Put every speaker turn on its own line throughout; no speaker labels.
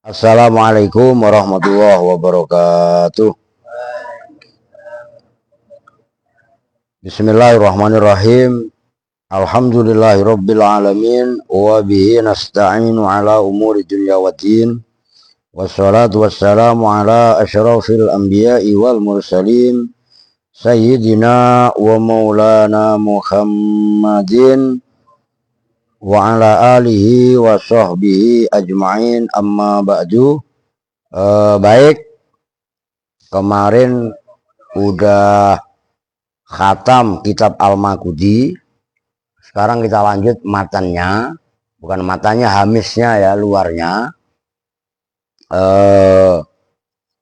Assalamualaikum warahmatullahi wabarakatuh. Bismillahirrahmanirrahim. Alhamdulillahirabbil alamin wa bihi nasta'inu ala umuri dunya waddin. Wassalatu wassalamu ala asyrafil anbiya'i wal mursalin sayyidina wa maulana Muhammadin wa ala alihi wa sahbihi ajma'in, amma ba'du. Baik, kemarin udah khatam kitab Al-Maghudi. Sekarang kita lanjut matannya, bukan matanya, hamisnya ya, luarnya.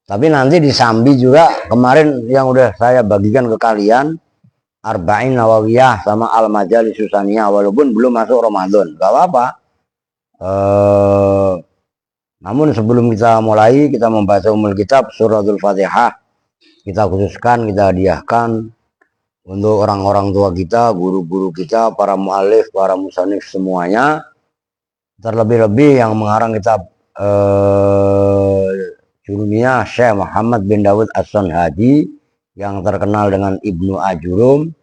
Tapi nanti disambi juga kemarin yang udah saya bagikan ke kalian, Arba'in Nawawiyah sama Al-Majalis Susaniyah, walaupun belum masuk Ramadan, gak apa-apa. Namun sebelum kita mulai, kita membaca umul kitab suratul Fatihah, kita khususkan, kita hadiahkan untuk orang-orang tua kita, guru-guru kita, para mu'alif, para musanif semuanya. Terlebih-lebih yang mengarang kitab Jurumiyah, Syekh Muhammad bin Dawud As-Sanhadi, yang terkenal dengan Ibnu Ajurum.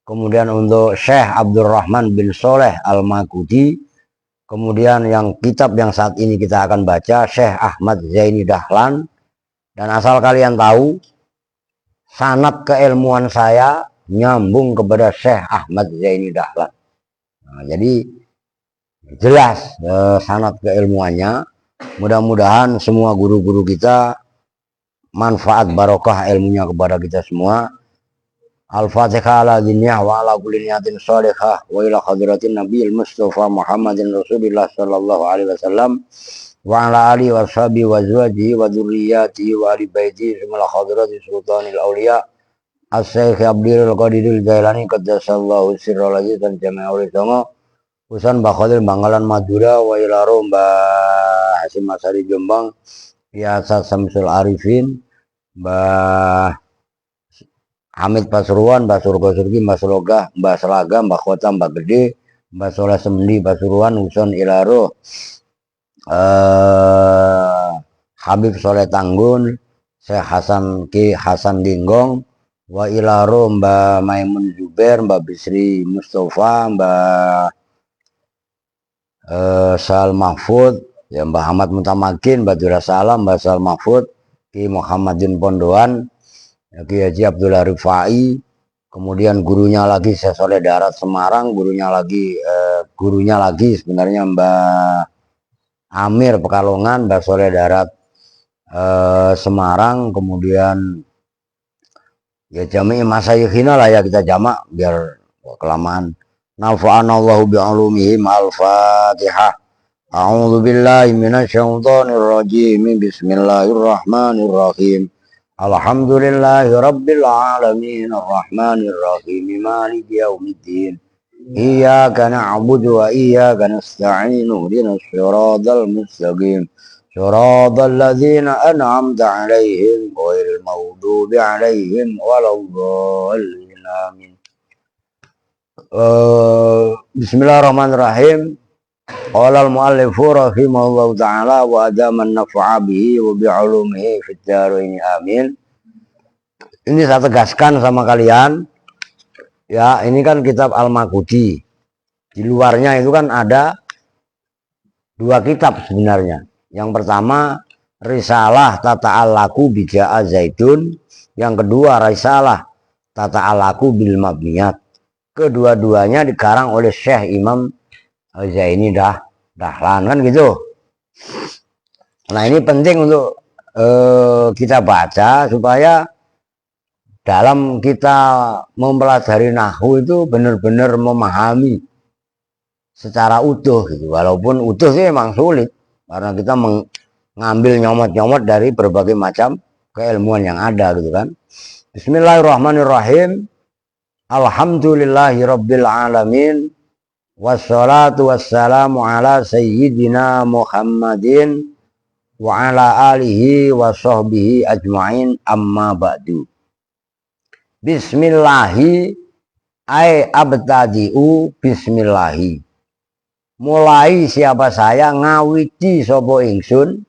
Kemudian untuk Syekh Abdurrahman bin Soleh Al-Maghudi. Kemudian yang kitab yang saat ini kita akan baca, Syekh Ahmad Zaini Dahlan. Dan asal kalian tahu, sanad keilmuan saya nyambung kepada Syekh Ahmad Zaini Dahlan. Nah, jadi jelas sanad keilmuannya. Mudah-mudahan semua guru-guru kita manfaat barokah ilmunya kepada kita semua. Al-Fatihah ala diniyah wa ala kulli niyatin sholihah wa ila hadratin nabiyil mustafa Muhammadin rasulillah sallallahu alaihi wasallam wa ala alihi wa sahbihi wa azwajihi wa dzurriyyatihi wa ali baitihi semula hadratin sultanil auliya as-syekh Abdul Qadiril Jailani qaddasallahu sirral aziz dan jami'ul songo usan Bakhalil Bangkalan Madura wa ila Mbah Hasim Masari Jombang Biasa Samsul Arifin, Mbah Hamid Pasuruan, Mbah Surga Surgi, Mbah Selogah, Mbah Selaga, Mbah Kota, Mbah Gede, Mbah Soleh Semendi, Pasuruan, Uson Ilaro, Habib Soleh Tanggun, Syekh Hasan Ki Hasan Dinggong, wa Ilaro, Mbah Maimun Zuber, Mbah Bisri Mustafa, Mbah Sal Mahfud, ya, Mbah Ahmad Mutamakin, Mbah Dura Salam, Mbah Sal Mahfud, Ki Muhammadin Pondoan, Ki Haji Abdullah Rifai, kemudian gurunya lagi Syekh Soleh Darat Semarang, gurunya lagi sebenarnya Mbah Amir Pekalongan, Mbah Soleh Darat Semarang, kemudian ya jami' masayikhina lah ya, kita jamak biar kelamaan. Nafa'anallahu bi'alumihim. Al-Fatihah. A'udzu billahi minasyaitonir rajim. Bismillahirrahmanirrahim. Alhamdulillahi rabbil alamin arrahmanir rahim maliki yaumiddin iyyaka na'budu wa iyyaka nasta'in ihdinas siratal mustaqim siratal ladzina an'amta 'alaihim ghairil maghdubi 'alaihim waladdallin amin. Bismillahirrahmanirrahim. Qala al-mu'allifu rahimahullahu ta'ala wa adaman nafa'a bihi wa bi'ulumihi fid dharain amin. Ini saya tegaskan sama kalian ya, ini kan kitab Al-Maghudi. Di luarnya itu kan ada dua kitab sebenarnya. Yang pertama Risalah Tata'allaku Bija'a Zaidun, yang kedua Risalah Tata'allaku Bil Mabniyat. Kedua-duanya dikarang oleh Syekh Imam Zaini Dahlan, kan gitu. Nah, ini penting untuk kita baca supaya dalam kita mempelajari nahwu itu benar-benar memahami secara utuh gitu. Walaupun utuh sih emang sulit karena kita mengambil nyomot-nyomot dari berbagai macam keilmuan yang ada gitu kan. Bismillahirrahmanirrahim. Alhamdulillahi rabbil alamin. Wassalatu wassalamu ala sayyidina Muhammadin wa ala alihi wa sahbihi ajma'in, amma ba'du. Bismillahi ay abtadi'u bismillahi. Mulai siapa saya ngawiti sapa ingsun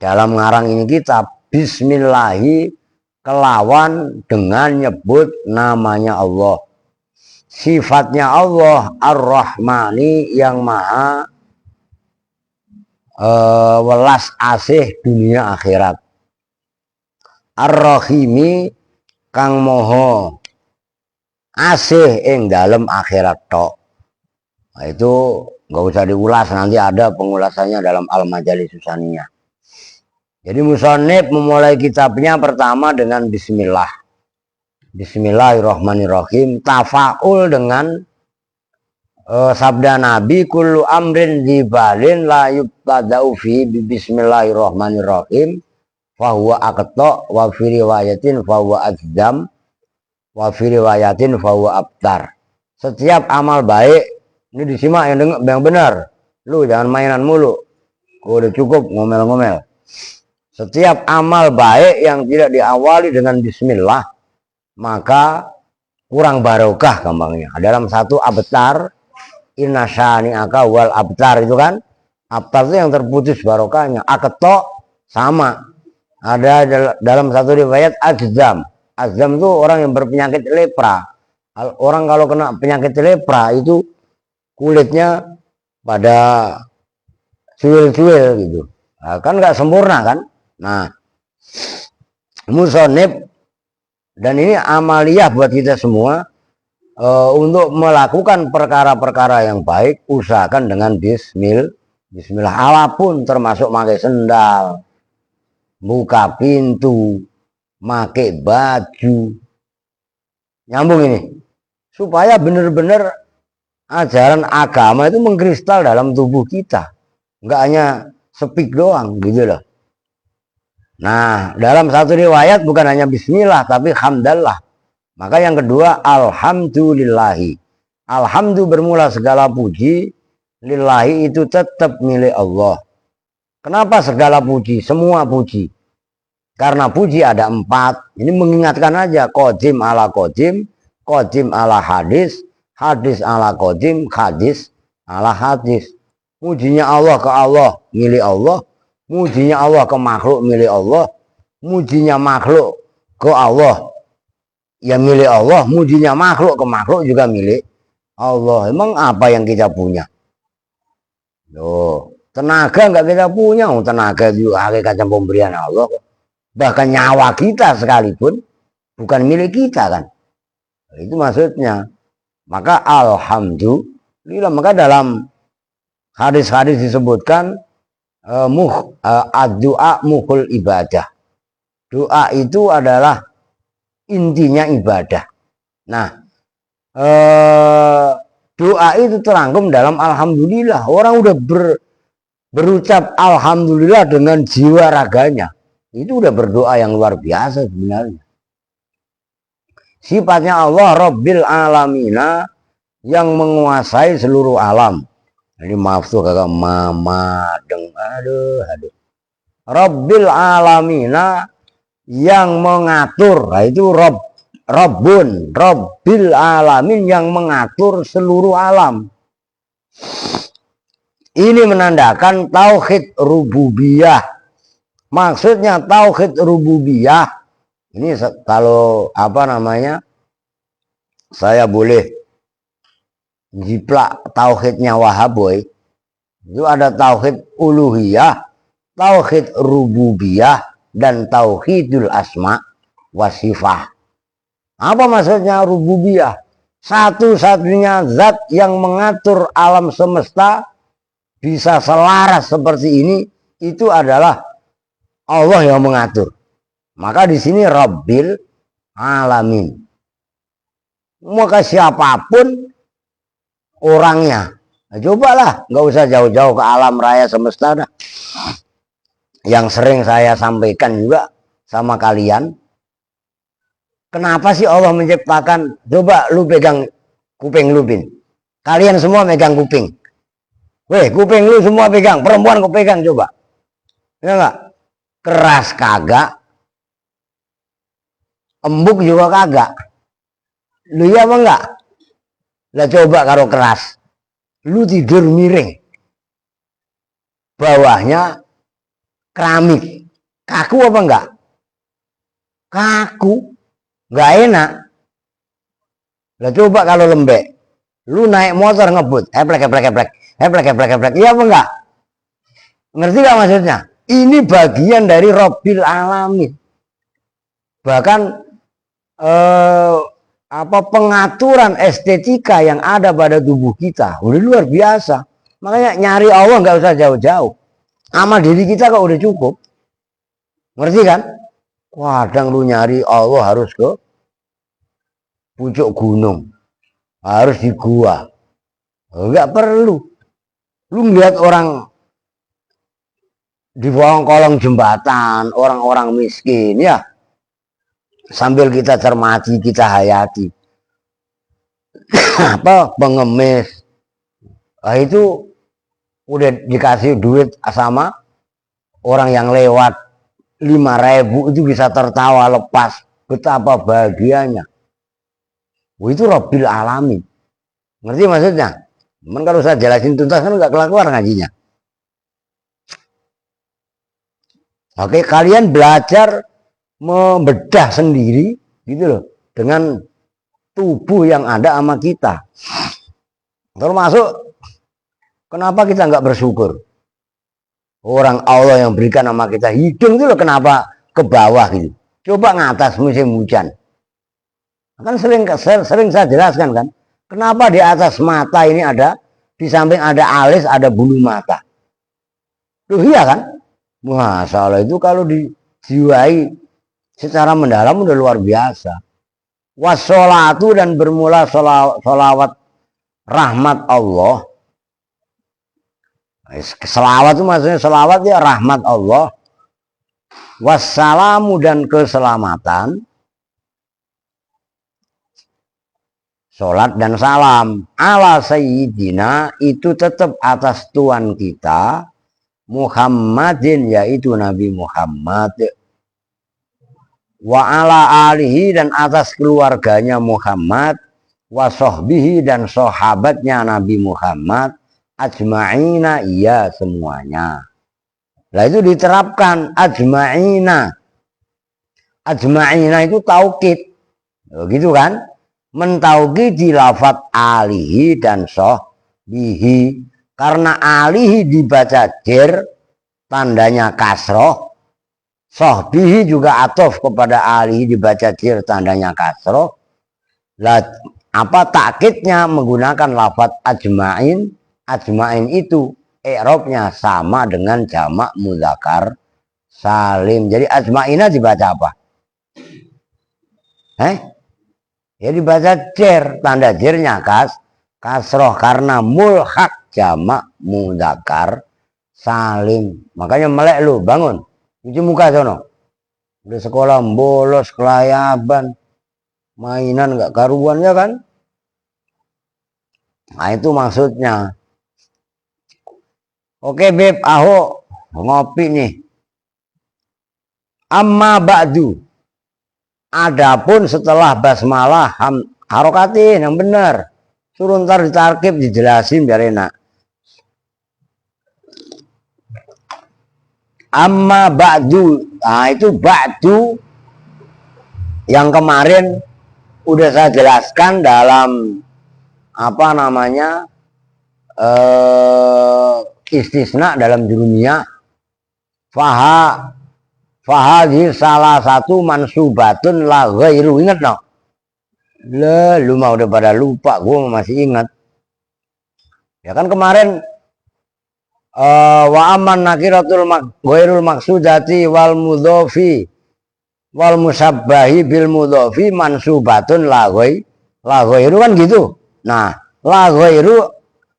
dalam ngarang ini kitab, bismillahi kelawan dengan nyebut namanya Allah. Sifatnya Allah Ar-Rahmani yang maha welas asih dunia akhirat. Ar-Rahimi kang moho asih ing dalem akhirat tok. Nah, itu nggak usah diulas, nanti ada pengulasannya dalam Al-Majalis Susaniyah. Jadi musannif memulai kitabnya pertama dengan bismillah. Bismillahirrahmanirrahim, tafaul dengan sabda Nabi, kullu amrin dibalin la yubtada'u fi bismillahirrahmanirrahim fahuwa aqta wa fi riwayatin fahuwa azdam wa fi riwayatin fahuwa abtar. Setiap amal baik, ini disimak yang benar, lu jangan mainan mulu, udah cukup ngomel-ngomel. Setiap amal baik yang tidak diawali dengan bismillah maka kurang barokah gampangnya. Dalam satu abtar, inna syani'aka wal abtar, itu kan abtar itu yang terputus barokahnya. Aketok sama, ada dalam satu riwayat azam. Azam itu orang yang berpenyakit lepra. Orang kalau kena penyakit lepra itu kulitnya pada cuil-cuil gitu, nah, kan nggak sempurna kan. Nah, musonib, dan ini amaliyah buat kita semua, untuk melakukan perkara-perkara yang baik, usahakan dengan bismillah. Apapun, termasuk pakai sendal, buka pintu, pakai baju, nyambung ini, supaya benar-benar ajaran agama itu mengkristal dalam tubuh kita, nggak hanya speak doang gitu loh. Nah, dalam satu riwayat bukan hanya bismillah tapi hamdallah. Maka yang kedua, alhamdulillahi. Alhamdulillah bermula segala puji, lillahi itu tetap milik Allah. Kenapa segala puji? Semua puji. Karena puji ada 4. Ini mengingatkan aja, qadim ala qadim, qadim ala hadis, hadis ala qadim, hadis ala hadis. Mujinya Allah ke Allah, milik Allah. Mujinya Allah ke makhluk, milik Allah. Mujinya makhluk ke Allah, ya milik Allah. Mujinya makhluk ke makhluk juga milik Allah. Emang apa yang kita punya? Loh, tenaga nggak kita punya. Tenaga juga hakikatnya pemberian Allah. Bahkan nyawa kita sekalipun bukan milik kita kan. Itu maksudnya. Maka alhamdulillah. Maka dalam hadis-hadis disebutkan doa muhul ibadah. Doa itu adalah intinya ibadah. Nah, doa itu terangkum dalam alhamdulillah. Orang udah berucap alhamdulillah dengan jiwa raganya, itu udah berdoa yang luar biasa sebenarnya. Sifatnya Allah Rabbil Alamina, yang menguasai seluruh alam. Ini maaf tuh kakak mama deng, aduh. Rabbil Alamina, yang mengatur. Nah, itu Rabbun, Rabbil Alamin, yang mengatur seluruh alam. Ini menandakan tauhid rububiyah. Maksudnya tauhid rububiyah ini, kalau apa namanya, saya boleh jiplak tauhidnya Wahaboy, itu ada tauhid uluhiyah, tauhid rububiyah, dan tauhidul asma wasifah. Apa maksudnya rububiyah? Satu-satunya zat yang mengatur alam semesta bisa selaras seperti ini, itu adalah Allah yang mengatur. Maka di sini Rabbil Alamin. Maka siapapun orangnya, nah, cobalah, nggak usah jauh-jauh ke alam raya semesta dah. Yang sering saya sampaikan juga sama kalian, kenapa sih Allah menciptakan? Coba lu pegang kuping lu, Bin. Kalian semua megang kuping. Weh, kuping lu semua pegang, perempuan ku pegang coba. Ya enggak? Keras kagak, embuk juga kagak. Lu ya apa enggak? Lah coba karo keras, lu tidur miring, bawahnya keramik. Kaku apa enggak? Kaku. Enggak enak. Lah coba kalau lembek. Lu naik motor ngebut. Eplek. Iya apa enggak? Ngerti gak maksudnya? Ini bagian dari Rabbil Alamin. Bahkan pengaturan estetika yang ada pada tubuh kita udah luar biasa. Makanya nyari Allah nggak usah jauh-jauh. Amal diri kita kok udah cukup. Ngerti kan? Kadang lu nyari Allah harus ke pucuk gunung. Harus di gua. Enggak perlu. Lu ngeliat orang di bawah kolong jembatan, orang-orang miskin ya. Sambil kita cermati, kita hayati. Pengemis. Nah, itu udah dikasih duit sama orang yang lewat 5.000 itu bisa tertawa lepas. Betapa bahagianya. Itu Rabbil Alamin. Ngerti maksudnya? Cuman kalau saya jelasin tuntas kan nggak keluar ngajinya. Oke, kalian belajar membedah sendiri gitu loh dengan tubuh yang ada sama kita. Termasuk kenapa kita nggak bersyukur? Orang Allah yang berikan sama kita hidung itu loh, kenapa ke bawah gitu? Coba ngatas musim hujan. Kan sering saya jelaskan kan, kenapa di atas mata ini ada, di samping ada alis, ada bulu mata. Tuh iya kan? Masalah itu kalau dijiwai secara mendalam udah luar biasa. Wassolatu, dan bermula sholawat rahmat Allah. Selawat itu maksudnya selawat ya rahmat Allah. Wassalamu, dan keselamatan. Sholat dan salam ala sayyidina, itu tetap atas Tuhan kita Muhammadin, yaitu Nabi Muhammad, wa ala alihi, dan atas keluarganya Muhammad, wa sohbihi, dan sahabatnya Nabi Muhammad, ajma'ina, iya semuanya. Nah itu diterapkan ajma'ina. Ajma'ina itu taukid, gitu kan? Mentaukidi lafadz alihi dan sohbihi. Karena alihi dibaca jer, tandanya kasroh. Sohbihi juga atof kepada alihi dibaca jer, tandanya kasroh. Lah, apa takkidnya menggunakan lafadz ajma'in. Ajma'in itu i'rabnya sama dengan jamak mudzakkar salim. Jadi ajma'ina dibaca apa? Ya dibaca jer, tanda jernya kasroh karena mulhaq jamak mudzakkar salim. Makanya melek lu, bangun, cuci muka sono. Udah sekolah bolos, kelayaban, mainan nggak karuan ya kan? Nah itu maksudnya. Oke Beb, aho ngopi nih. Amma ba'du. Adapun setelah basmalah harokatin yang benar. Suruh ntar ditarkib, dijelasin biar enak. Amma ba'du. Nah itu ba'du yang kemarin udah saya jelaskan dalam apa namanya istisna dalam jurumiyah. Fahadhi salah satu mansubatun la ghairu. Ingat no? Lah, lu mah udah pada lupa, gue masih ingat. Ya kan kemarin wa aman nakiratul ghairul maksudati wal mudhofi wal musabbahi bil mudhofi mansubatun la ghairu kan gitu. Nah, la ghairu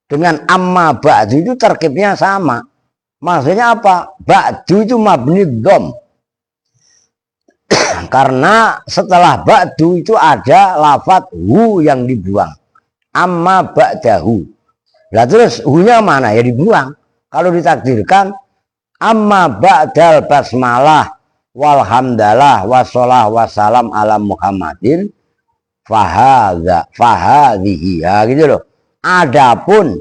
dengan amma ba'du itu terkibnya sama. Maksudnya apa? Ba'du itu mabni dhom. Karena setelah ba'du itu ada lafadz hu yang dibuang. Amma ba'dahu. Lah terus hu-nya mana? Ya dibuang. Kalau ditakdirkan amma ba'dal basmalah walhamdalah wassalah wassalam ala Muhammadin fahadhihi. Ya gitu loh. Adapun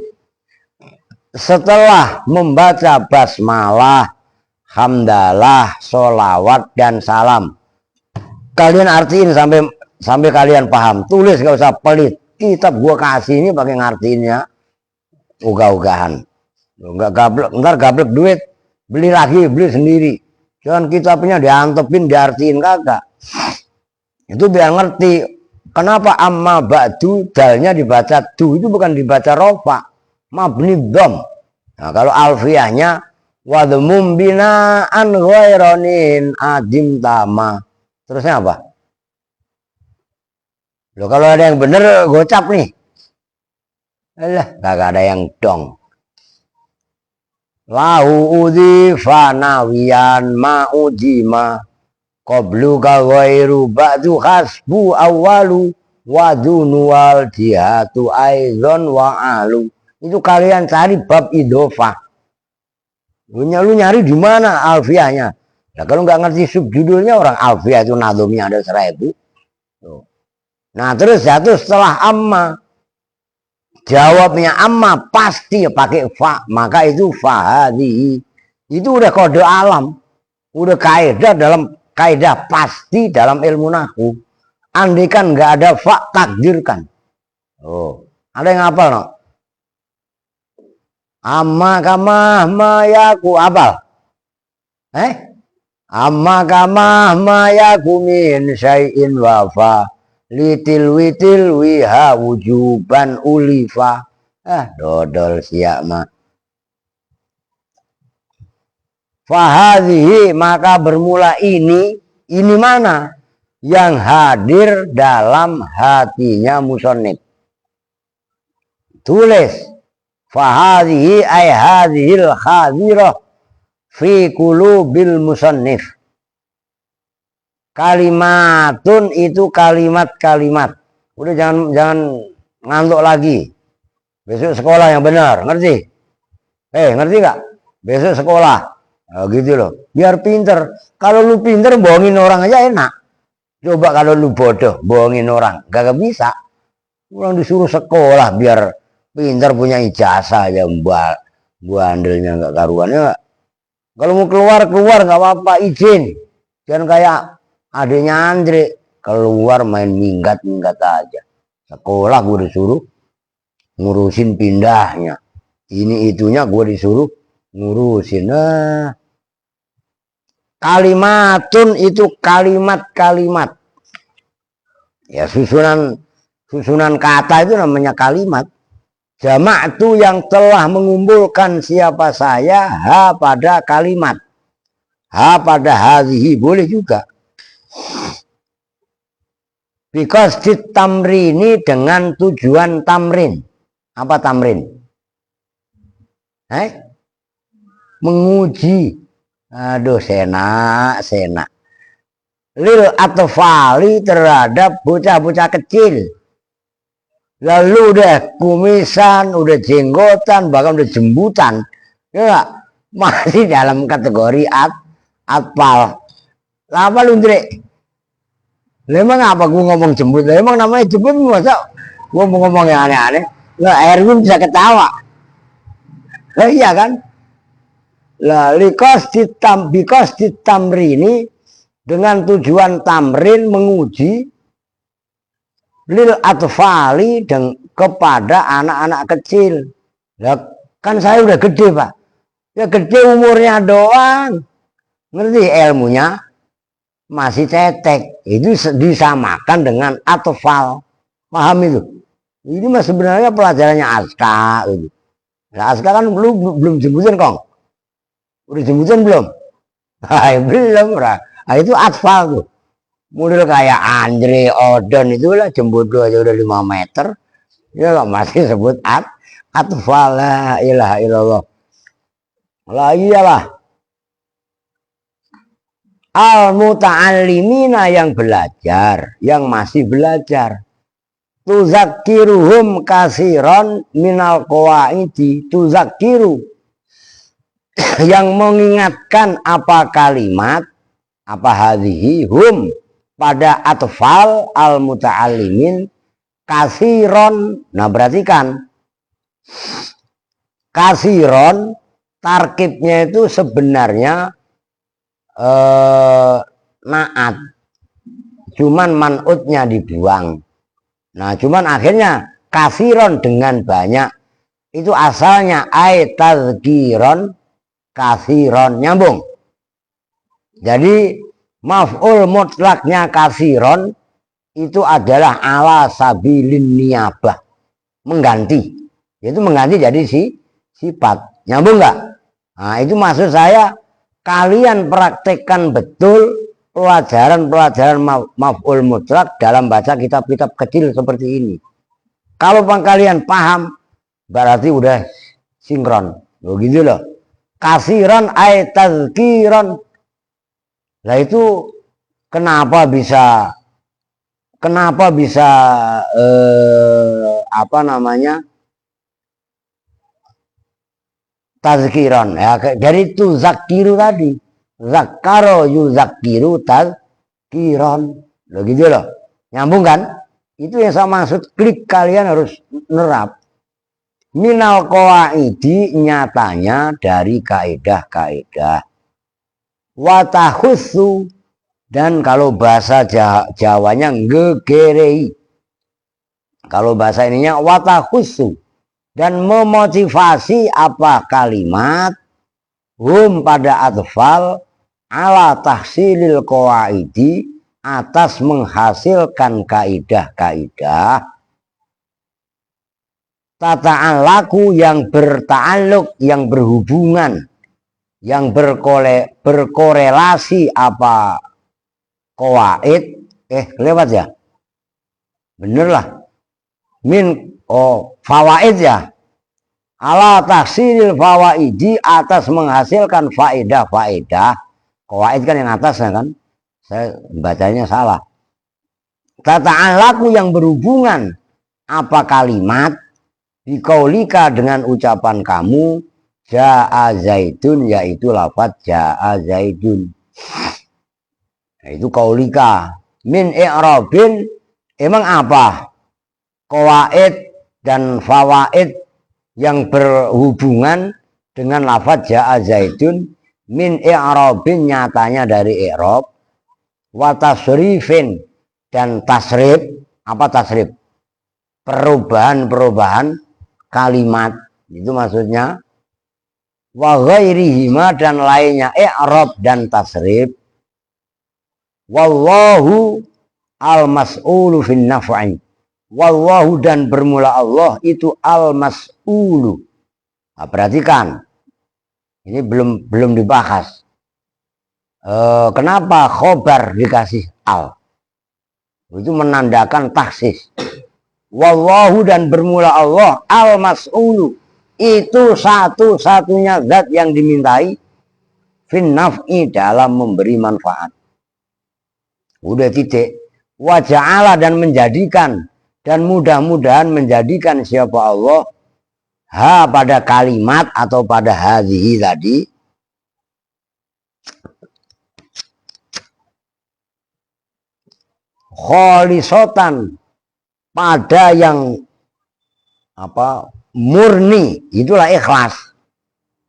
setelah membaca basmalah, hamdalah, solawat dan salam. Kalian artiin sampai kalian paham. Tulis, gak usah pelit. Kitab gua kasih ini pakai ngartiinnya ugah-ugahan. Enggak gablek, ntar gablek duit, beli lagi, beli sendiri. Jangan kitabnya diantepin, diartiin kagak. Itu biar ngerti kenapa amma ba'du dalnya dibaca du, itu bukan dibaca rofa, mabni dom. Nah, kalau alfiyahnya wadmum binaan ghaironin adim tama. Terusnya apa? Loh, kalau ada yang bener gocap nih. Alah, kagak ada yang dong. Lahu udhi fanawiyan ma'udima qablu ka ghairu ba'du hasbu awalu wadunu wal jihatu aizon wa'alu. Itu kalian cari bab idofah. Lu nyari di mana alfiahnya? Nah, kalau nggak ngerti subjudulnya, orang alfiah itu nadomnya ada 1000. Nah, terus jatuh setelah amma. Jawabnya amma pasti pakai fa, maka itu fahadi. Itu udah kode alam, udah kaidah dalam kaidah pasti dalam ilmu nahwu. Andai kan nggak ada fa, takdirkan. Oh, ada yang hafal no? Amma kama mayaku apal? Amma kama mayaku min syai'in wafa. Litil witil wiha wujuban ulifa. Dodol siap mah. Fahadhihi, maka bermula ini mana? Yang hadir dalam hatinya musonib. Tulis. Fahadhihi ay hadhil hadirah fi qulubil musannif. Kalimatun itu kalimat-kalimat. Udah jangan ngantuk lagi. Besok sekolah yang benar, ngerti? Ngerti gak? Besok sekolah. Nah, gitu loh. Biar pinter. Kalau lu pinter bohongin orang aja enak. Coba kalau lu bodoh bohongin orang, gak bisa. Orang disuruh sekolah biar pinter, punya ijazah aja, bandelnya nggak karuan ya. Kalau mau keluar nggak apa-apa, izin. Jangan kayak adanya Andre keluar main minggat aja. Sekolah gue disuruh ngurusin pindahnya, ini itunya gue disuruh ngurusin. Kalimatun itu kalimat-kalimat. Ya, susunan kata itu namanya kalimat. Jamak itu yang telah mengumpulkan siapa saya, ha pada kalimat, ha pada hadhihi boleh juga. Because ditamrini dengan tujuan tamrin. Apa tamrin? Menguji. Aduh, senak. Lil atfali terhadap bocah-bocah kecil. Lalu udah kumisan, udah jenggotan, bahkan udah jembutan. Ya, masih dalam kategori atfal. Apa lu, Ndre? Memang apa gue ngomong jembut? Emang namanya jembut, masa gue mau ngomong yang aneh-aneh? Lah, Erwin bisa ketawa. Lah, iya kan? Lah, because ditamrini dengan tujuan tamrin menguji lil atfali dan kepada anak-anak kecil. Lah, kan saya udah gede, Pak. Ya gede umurnya doang. Ngerti ilmunya? Masih cetek, itu disamakan dengan atfal. Paham itu? Ini mah sebenarnya pelajarannya aska gitu. Nah, aska kan belum jembutan, Kong. Udah jembutan belum? Belum, nah, itu atfal tuh. Model kayak Andre Odon itulah, jembut aja udah 5 meter. Ya lah, masih sebut atfal. La ilaha illallah. Lah iyalah. Al-muta'allimina yang belajar, yang masih belajar. Tuzakiruhum kasiron minal qawaidi. Tuzakiru yang mengingatkan apa kalimat, apa hadhihi hum pada atfal al-muta'allimin kasiron. Nah, berarti kan kasiron tarkibnya itu sebenarnya naat, cuman manutnya dibuang. Nah, cuman akhirnya kasiron dengan banyak, itu asalnya tazkiron kasiron, nyambung. Jadi maf'ul mutlaknya kasiron itu adalah ala sabilin niyabah, mengganti, yaitu mengganti jadi sifat, nyambung nggak? Nah, itu maksud saya, kalian praktekkan betul pelajaran-pelajaran maf'ul mutlak dalam baca kitab-kitab kecil seperti ini. Kalau kalian paham, berarti udah sinkron, begitu loh. Kasiran tazkiran. Nah itu kenapa bisa apa namanya, tazkiran ya, dari itu zakiru tadi, zakaro yuzakiru tazkiran, loh gitu loh, nyambung kan? Itu yang saya maksud, klik, kalian harus nerap. Minal qawaidi, nyatanya dari kaedah-kaedah. Watahusu, dan kalau bahasa Jawanya ngegerei, kalau bahasa ininya watahusu, dan memotivasi apa kalimat pada atfal ala tahsilil qawaidi, atas menghasilkan kaidah-kaidah tataan laku yang berta'aluk, yang berhubungan, yang berkorelasi apa qawaid, lewat ya, bener lah, fawaid ya, ala tahsilil fawaidi, atas menghasilkan faedah-faedah. Qawaid kan yang atasnya kan, saya bacanya salah. Tataan laku yang berhubungan apa kalimat bikaulika, dengan ucapan kamu, ja'a zaidun, yaitu lafaz ja'a zaidun. Nah, itu kaulika. Min i'rabin, emang apa qawaid dan fawaid yang berhubungan dengan lafaz ja'a zaidun? Min i'rabin, nyatanya dari i'rab, wa tasrifin, dan tasrif. Apa tasrif? Perubahan kalimat, itu maksudnya. Wa ghairihima, dan lainnya i'rab dan tasrif. Wallahu al-mas'ulu fin naf'i, wallahu, dan bermula Allah itu al-mas'ulu. Nah, perhatikan, ini belum dibahas. Kenapa khobar dikasih al? Itu menandakan taksis. Wallahu, dan bermula Allah al-mas'ulu, itu satu-satunya zat yang dimintai fin naf'i, dalam memberi manfaat. Udah titik. Wa ja'ala, dan menjadikan, dan mudah-mudahan menjadikan siapa Allah pada kalimat atau pada hadhihi tadi, kholisotan, pada yang apa, murni, itulah ikhlas.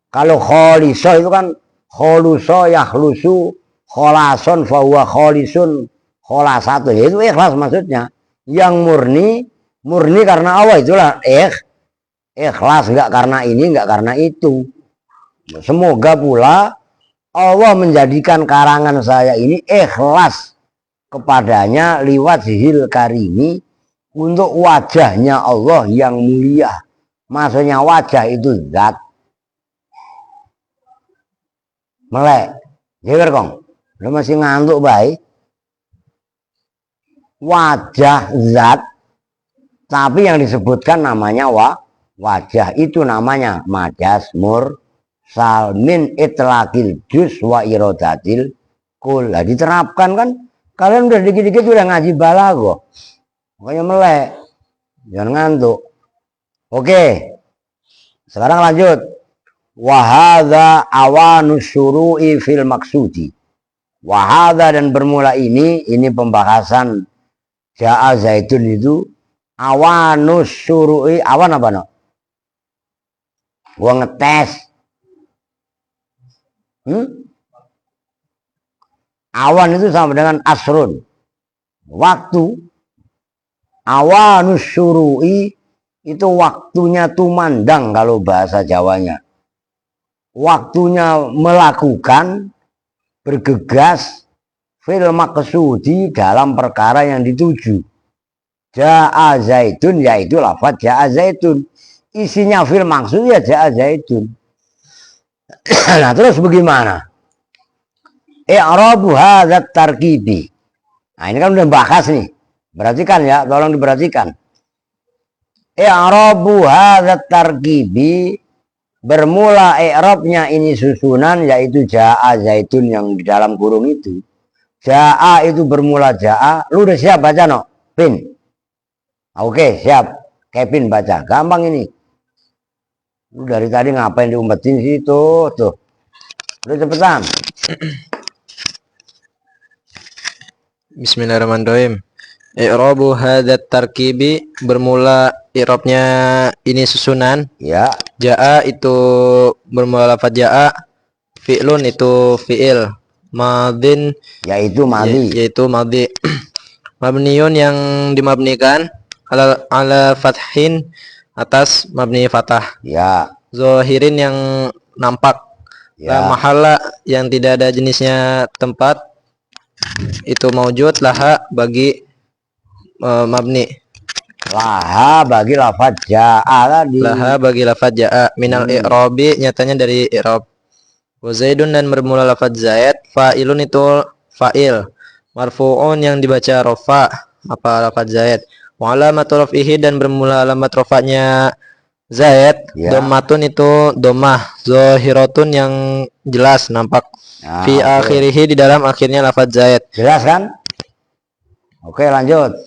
Kalau kholiso itu kan kholuso yakhlusu, kholason fahuwa kholisun, kholasatu, itu ikhlas maksudnya. Yang murni karena Allah, itulah ikhlas, enggak karena ini, enggak karena itu. Semoga pula Allah menjadikan karangan saya ini ikhlas kepadanya liwat zihil karimi, untuk wajahnya Allah yang mulia. Maksudnya wajah itu zat. Melek, jeger kong, lu masih ngantuk baik. Wajah zat, tapi yang disebutkan namanya wajah, itu namanya majas mursal min itlaqil juz wa irodatil kul. Nah, diterapkan kan, kalian udah dikit-dikit udah ngaji balaghah, makanya melek, jangan ngantuk. Oke, sekarang lanjut. Wahada awanus syuru'i fil maksudi. Wahada, dan bermula ini pembahasan ja'a zaidun itu awanus syuru'i. Awan apa no? Gua ngetes. Awan itu sama dengan asrun. Waktu. Awanus syuru'i itu waktunya tumandang kalau bahasa Jawanya. Waktunya melakukan, bergegas, fil maqsudi dalam perkara yang dituju. Ja'a zaitun yaitu lafaz ja'a zaitun. Isinya fil maksud ya ja'a zaitun. Nah terus bagaimana? I'rabu hadzat tarkibi. Nah ini kan udah bahas nih. Perhatikan ya, tolong diperhatikan. I'rabu hadzat tarkibi, bermula i'rabnya ini susunan yaitu ja'a zaitun yang di dalam kurung itu. Ja'a itu bermula ja'a. Lu udah siap baca no? Pin. Oke, siap. Kevin baca. Gampang ini. Lu dari tadi ngapain diumpetin sih tuh. Udah cepetan.
Bismillahirrahmanirrahim. I'rabu hadzat tarkibi, bermula i'rabnya ini susunan.
Ya.
Ja'a itu bermula lafaz ja'a. Fi'lun itu fi'il. Madin
Yaitu madhi.
yaitu madhi. Mabniun yang dimabnikan ala fathin atas mabni fatah.
Ya.
Zahirin yang nampak.
Ya.
La mahalla yang tidak ada jenisnya tempat. Itu maujud laha bagi mabni.
Laha bagi lafaz ja'a tadi.
Laha bagi lafaz ja'a minal i'rabi, nyatanya dari i'rab. Wa zaidun dan bermula lafaz zaid. Fa'ilun itu fa'il. Marfu'un yang dibaca rofa, apa lafaz zaid. Wa alamatul raf'ihi dan bermula alamat rofanya zaid.
Ya.
Dhammatun itu dhammah. Zahiratun yang jelas nampak.
Nah,
Fi akhirihi di dalam akhirnya lafaz zaid.
Jelas kan? Oke, lanjut.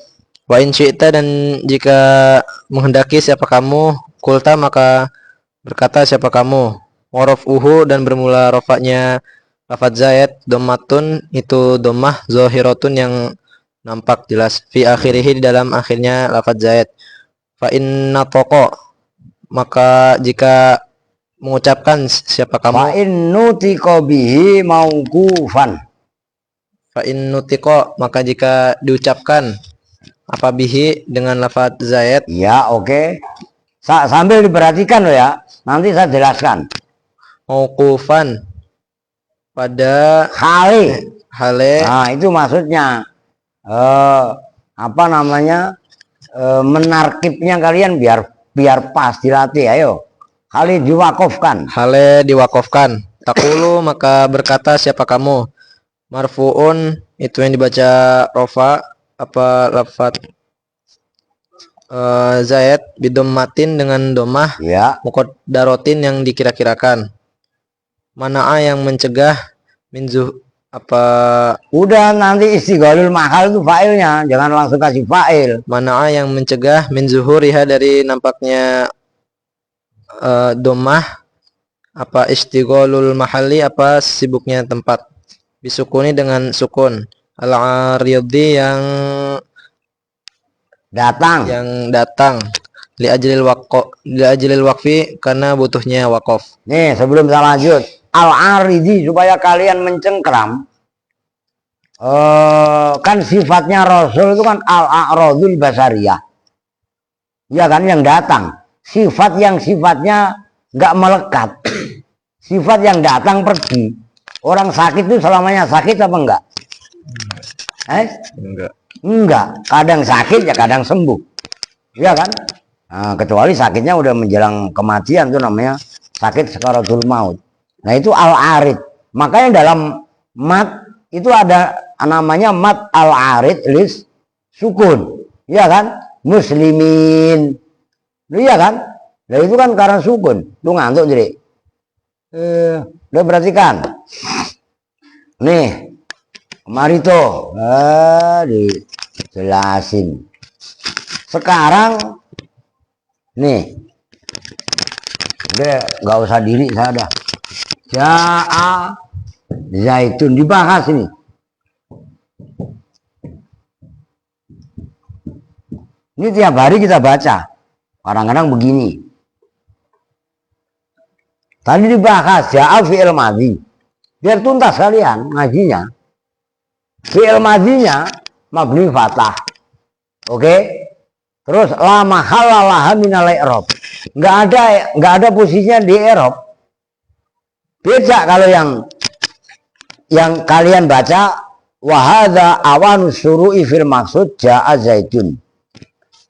Wa in syi'ta dan jika menghendaki siapa kamu, kulta maka berkata siapa kamu. Waraf'uhu dan bermula rofaknya lafaz zaid. Dhammatun itu dhammah. Zahiratun yang nampak jelas. Fi akhirihi di dalam akhirnya lafaz zaid. Fa inna toko maka jika mengucapkan siapa kamu.
Fa in nutiqa bihi mauqufan.
Fa in nutiqa maka jika diucapkan apa bihi dengan lafaz zaid.
Ya, oke. Sambil diperhatikan loh ya. Nanti saya jelaskan.
Mauqufan pada
Hale. Nah, itu maksudnya apa namanya? Menarkibnya kalian biar pas dilatih. Ayo. Hale diwakofkan.
Hale diwakofkan. Takulu maka berkata siapa kamu. Marfu'un itu yang dibaca rofa apa lafaz zaid bidommatin dengan domah.
Ya.
Muqaddaratin yang dikira-kirakan. Mana'a yang mencegah minzuh apa
Udah nanti istighalul mahal itu fa'ilnya, jangan langsung kasih fa'il.
Mana'a yang mencegah min zuhuriha dari nampaknya domah apa istighalul mahalli apa sibuknya tempat. Bisukuni dengan sukun. Al-aridhi yang datang. Li ajlil waqfi karena butuhnya waqaf.
Nih, sebelum saya lanjut, al-aridi supaya kalian mencengkram. Kan sifatnya Rasul itu kan al-a'radul basariyah. Ya kan, yang datang. Sifat yang sifatnya nggak melekat. Sifat yang datang pergi. Orang sakit itu selamanya sakit apa enggak? Enggak. Kadang sakit ya kadang sembuh. Iya kan? Nah, kecuali sakitnya udah menjelang kematian itu namanya sakit sakaratul maut. Nah, itu al-arid. Makanya dalam mat itu ada namanya mat al-arid lis sukun. Iya kan? Muslimin. Iya kan? Nah, itu kan karena sukun. Lu ngantuk jadi. Udah perhatikan. Nih. Mari tuh. Dijelasin. Sekarang nih. Udah nggak usah diri saya dah. Ja'a zaitun dibahas ini. Ini tiap hari kita baca. Kadang-kadang begini. Tadi dibahas ja'a fi'il madhi. Biar tuntas kalian ngajinya. Fi'il madinya mabni fathah. Oke. Terus la mahalla laha minal i'rab. Enggak ada posisinya di i'rab. Beda kalau yang kalian baca wa hadza awanus suru'i fil maksud ja'a zaitun.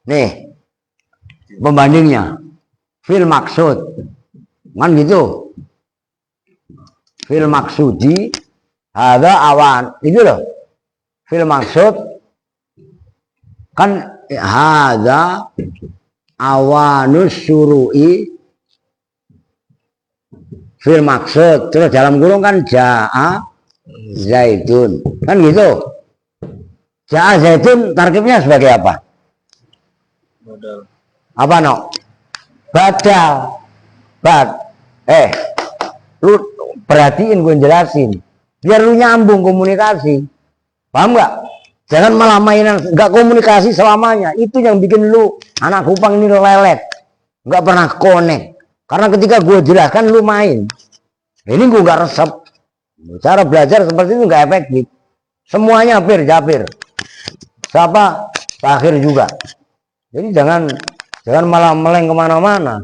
Nih, pembandingnya. Fil maksud. Kan gitu. Fil maksudi hadza awan. Itu loh. Fil maksud kan hadza awanus suru'i fil maksud. Terus dalam kurung kan ja'a zaitun. Kan gitu. Ja'a zaitun tarkibnya sebagai apa?
Modal.
Apa no? Badal. Lu perhatiin gue jelasin. Biar lu nyambung komunikasi. Paham nggak? Jangan malah mainan, nggak komunikasi selamanya. Itu yang bikin lu anak Kupang ini lelet, nggak pernah connect. Karena ketika gue jelaskan lu main. Ini gue nggak resep. Cara belajar seperti itu nggak efektif. Semuanya japir. Siapa? Akhir juga. Jadi jangan malah meleng kemana-mana.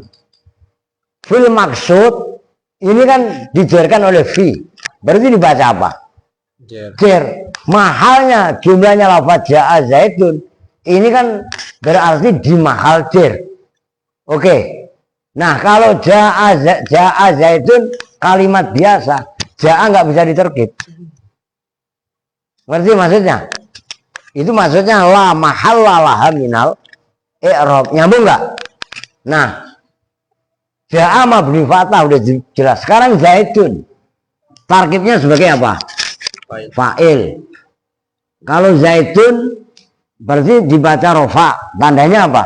Fil maksud ini kan dijerkan oleh fi. Berarti dibaca apa? Jer. Mahalnya jumlahnya lafaz ja'a zaitun. Ini kan berarti di mahal jer. Oke. Nah kalau ja'a zaitun kalimat biasa. Ja'a nggak bisa diterkib. Ngerti maksudnya? Itu maksudnya la mahalla laha minal i'rab. Nyambung nggak? Nah, ja'a mabni fathah udah jelas. Sekarang zaitun. Tarkibnya sebagai apa? Fa'il. Kalau zaitun berarti dibaca rofa. Tandanya apa?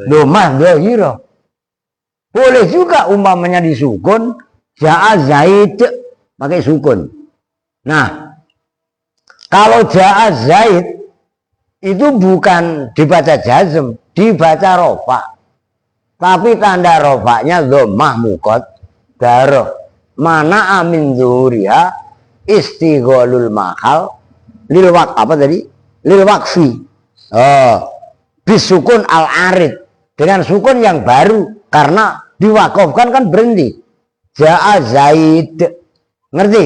Domah dhahira. Boleh juga umpamanya disukun. Ja'a zait pakai sukun. Nah, kalau ja'a zait itu bukan dibaca jazm, dibaca rofa. Tapi tanda rofanya dhammah muqad darah. Mana amin zuhuriha istighalul mahal lil waq apa tadi? Lil waqfi. Oh, bisukun al arid dengan sukun yang baru karena diwakafkan kan berhenti. Ja'a zaid. Ngerti?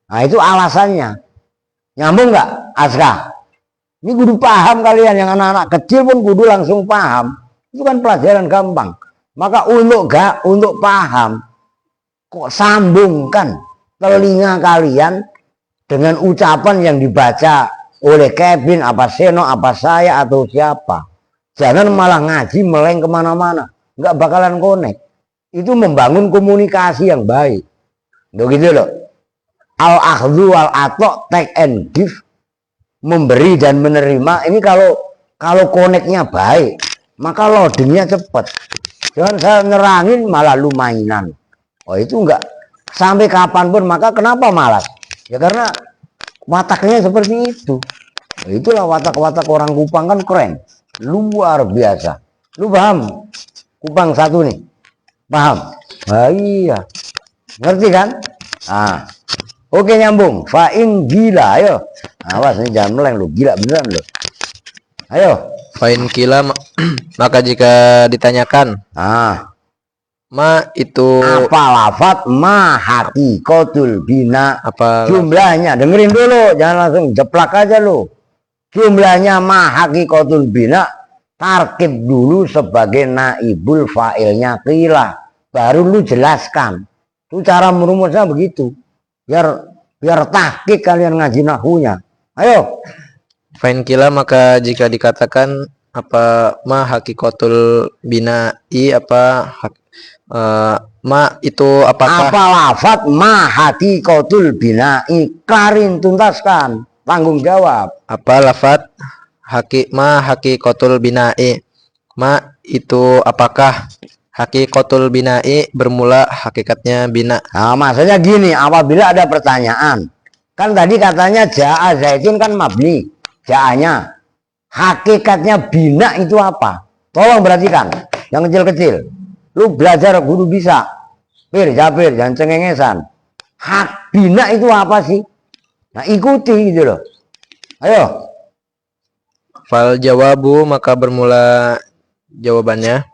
Nah, itu alasannya. Nyambung nggak, Aska? Ini kudu paham kalian yang anak-anak kecil pun kudu langsung paham. Itu kan pelajaran gampang. Maka untuk paham kok sambungkan telinga kalian dengan ucapan yang dibaca oleh Kevin, apa Seno, apa saya atau siapa. Jangan malah ngaji meleng kemana-mana, nggak bakalan connect. Itu membangun komunikasi yang baik. Begitu loh. Al-akhdhu wal-ato, take and give, memberi dan menerima. Ini kalau connectnya baik, maka loadingnya cepat. Jangan saya nerangin malah lu mainan. Oh itu enggak sampai kapanpun. Maka kenapa malas? Ya karena wataknya seperti itu. Oh, itulah watak-watak orang Kupang kan keren, luar biasa. Lu paham? Kupang satu nih, paham? Ah, iya, ngerti kan? Ah, oke nyambung. Fa'in gila, ayo. Awas nih jangan meleng lu, gila beneran lu. Ayo.
Fa'in kila maka jika ditanyakan. Ma itu
apa lafat ma hakikotul bina,
apa
jumlahnya? Dengerin dulu, jangan langsung jeplak aja lu. Jumlahnya ma hakikotul bina, tarkib dulu sebagai naibul fa'ilnya qila, baru lu jelaskan. Itu cara merumusnya begitu. Biar tahqiq kalian ngaji nahwunya. Ayo.
Fa'in kila maka jika dikatakan apa ma hakikotul bina'i apa ma itu apakah
apa lafat ma hakikotul bina'i, klarin tuntaskan, tanggung jawab.
Apa lafat ma hakikotul bina'i, ma itu apakah hakikotul bina'i bermula hakikatnya bina.
Nah maksudnya gini, apabila ada pertanyaan, kan tadi katanya ja'a zaitun kan mabni, ja'anya hakikatnya bina itu apa? Tolong perhatikan yang kecil-kecil. Lu belajar guru bisa. Japir, jangan cengengesan. Hak bina itu apa sih? Nah ikuti gitu loh. Ayo.
Fal jawabu, maka bermula jawabannya.